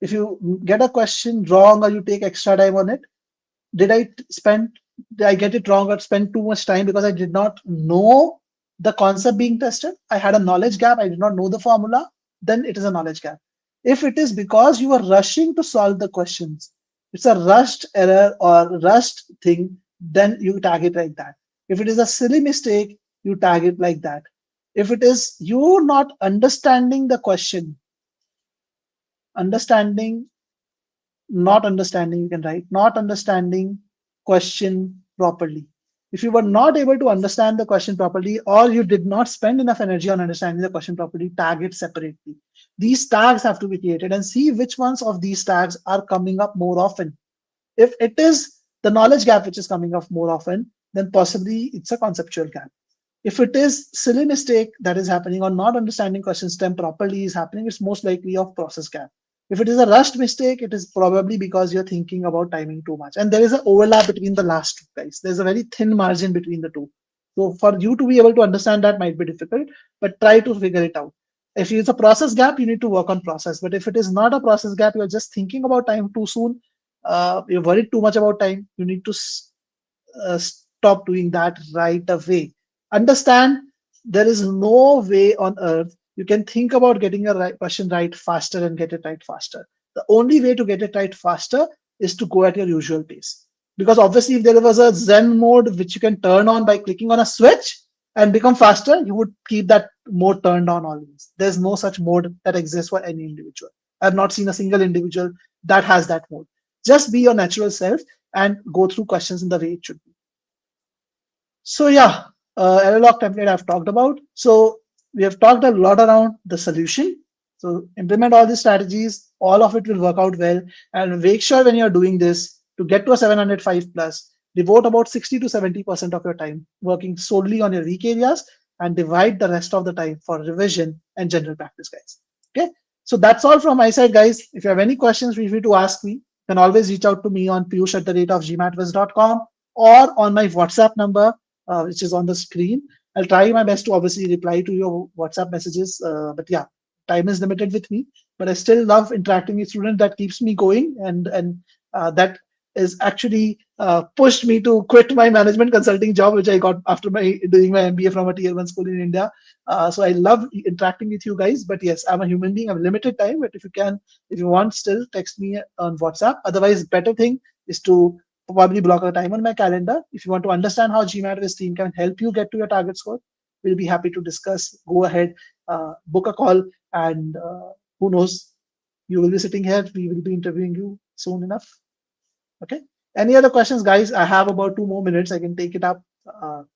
If you get a question wrong or you take extra time on it, did I spend, did I get it wrong or spend too much time because I did not know the concept being tested? I had a knowledge gap, I did not know the formula, then it is a knowledge gap. If it is because you are rushing to solve the questions, it's a rushed error or rushed thing, then you tag it like that. If it is a silly mistake, you tag it like that. If it is you not understanding the question, understanding not understanding, you can write not understanding question properly. If you were not able to understand the question properly or you did not spend enough energy on understanding the question properly, tag it separately. These tags have to be created and see which ones of these tags are coming up more often. If it is the knowledge gap which is coming up more often, then possibly it's a conceptual gap. If it is silly mistake that is happening or not understanding question stem properly is happening, it's most likely of process gap. If it is a rushed mistake, it is probably because you're thinking about timing too much. And there is an overlap between the last two guys. There's a very thin margin between the two. So for you to be able to understand that might be difficult, but try to figure it out. If it's a process gap, you need to work on process. But if it is not a process gap, you're just thinking about time too soon, you're worried too much about time, you need to stop doing that right away. Understand there is no way on earth you can think about getting a question right faster and get it right faster. The only way to get it right faster is to go at your usual pace. Because obviously, if there was a Zen mode which you can turn on by clicking on a switch and become faster, you would keep that mode turned on always. There's no such mode that exists for any individual. I've not seen a single individual that has that mode. Just be your natural self and go through questions in the way it should be. So yeah, analog template I've talked about. So we have talked a lot around the solution. So implement all these strategies, all of it will work out well. And make sure when you're doing this to get to a 705 plus, devote about 60 to 70% of your time working solely on your weak areas and divide the rest of the time for revision and general practice, guys. Okay. So that's all from my side, guys. If you have any questions, feel free to ask me. You can always reach out to me on piyush@gmatwiz.com or on my WhatsApp number, which is on the screen. I'll try my best to obviously reply to your WhatsApp messages. But yeah, time is limited with me. But I still love interacting with students. That keeps me going, and that is actually pushed me to quit my management consulting job, which I got after my doing my MBA from a tier 1 school in India. So I love interacting with you guys. But yes, I'm a human being. I have limited time. But if you want, still text me on WhatsApp. Otherwise, better thing is to probably block a time on my calendar. If you want to understand how GMATWhiz team can help you get to your target score, we'll be happy to discuss. Go ahead, book a call, and who knows, you will be sitting here. We will be interviewing you soon enough. Okay. Any other questions, guys? I have about 2 more minutes. I can take it up. So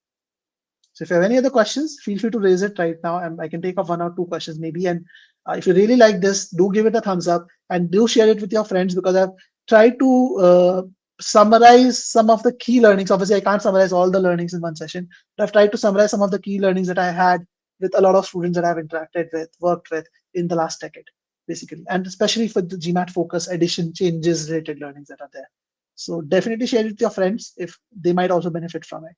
if you have any other questions, feel free to raise it right now, and I can take up 1 or 2 questions maybe. And if you really like this, do give it a thumbs up and do share it with your friends, because I've tried to summarize some of the key learnings. Obviously, I can't summarize all the learnings in one session, but I've tried to summarize some of the key learnings that I had with a lot of students that I've interacted with, worked with in the last decade, basically, and especially for the GMAT Focus addition changes related learnings that are there. So definitely share it with your friends if they might also benefit from it.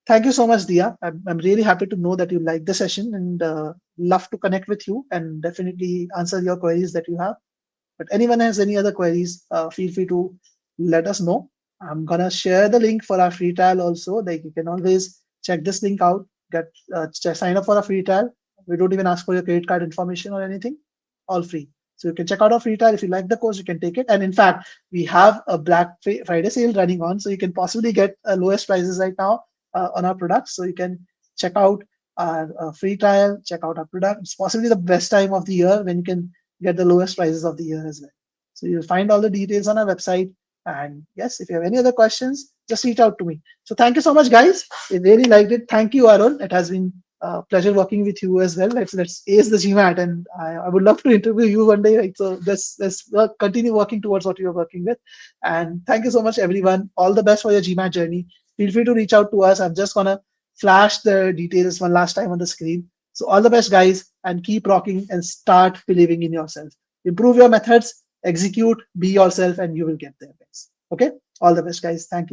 Thank you so much, Dia. I'm really happy to know that you like the session and love to connect with you and definitely answer your queries that you have. But anyone has any other queries, feel free to let us know. I'm gonna share the link for our free trial also. Like you can always check this link out, get sign up for a free trial. We don't even ask for your credit card information or anything, all free. So you can check out our free trial. If you like the course, you can take it. And in fact, we have a Black Friday sale running on, so you can possibly get lowest prices right now on our products. So you can check out our free trial, check out our product. It's possibly the best time of the year when you can get the lowest prices of the year as well. So you'll find all the details on our website. And yes, if you have any other questions, just reach out to me. So thank you so much, guys. I really liked it. Thank you, Arun. It has been a pleasure working with you as well. Let's ace the GMAT, and I would love to interview you one day. Right? So let's continue working towards what you're working with. And thank you so much, everyone. All the best for your GMAT journey. Feel free to reach out to us. I'm just gonna flash the details one last time on the screen. So all the best, guys, and keep rocking and start believing in yourself. Improve your methods, execute, be yourself, and you will get there, guys. Okay? All the best, guys. Thank you.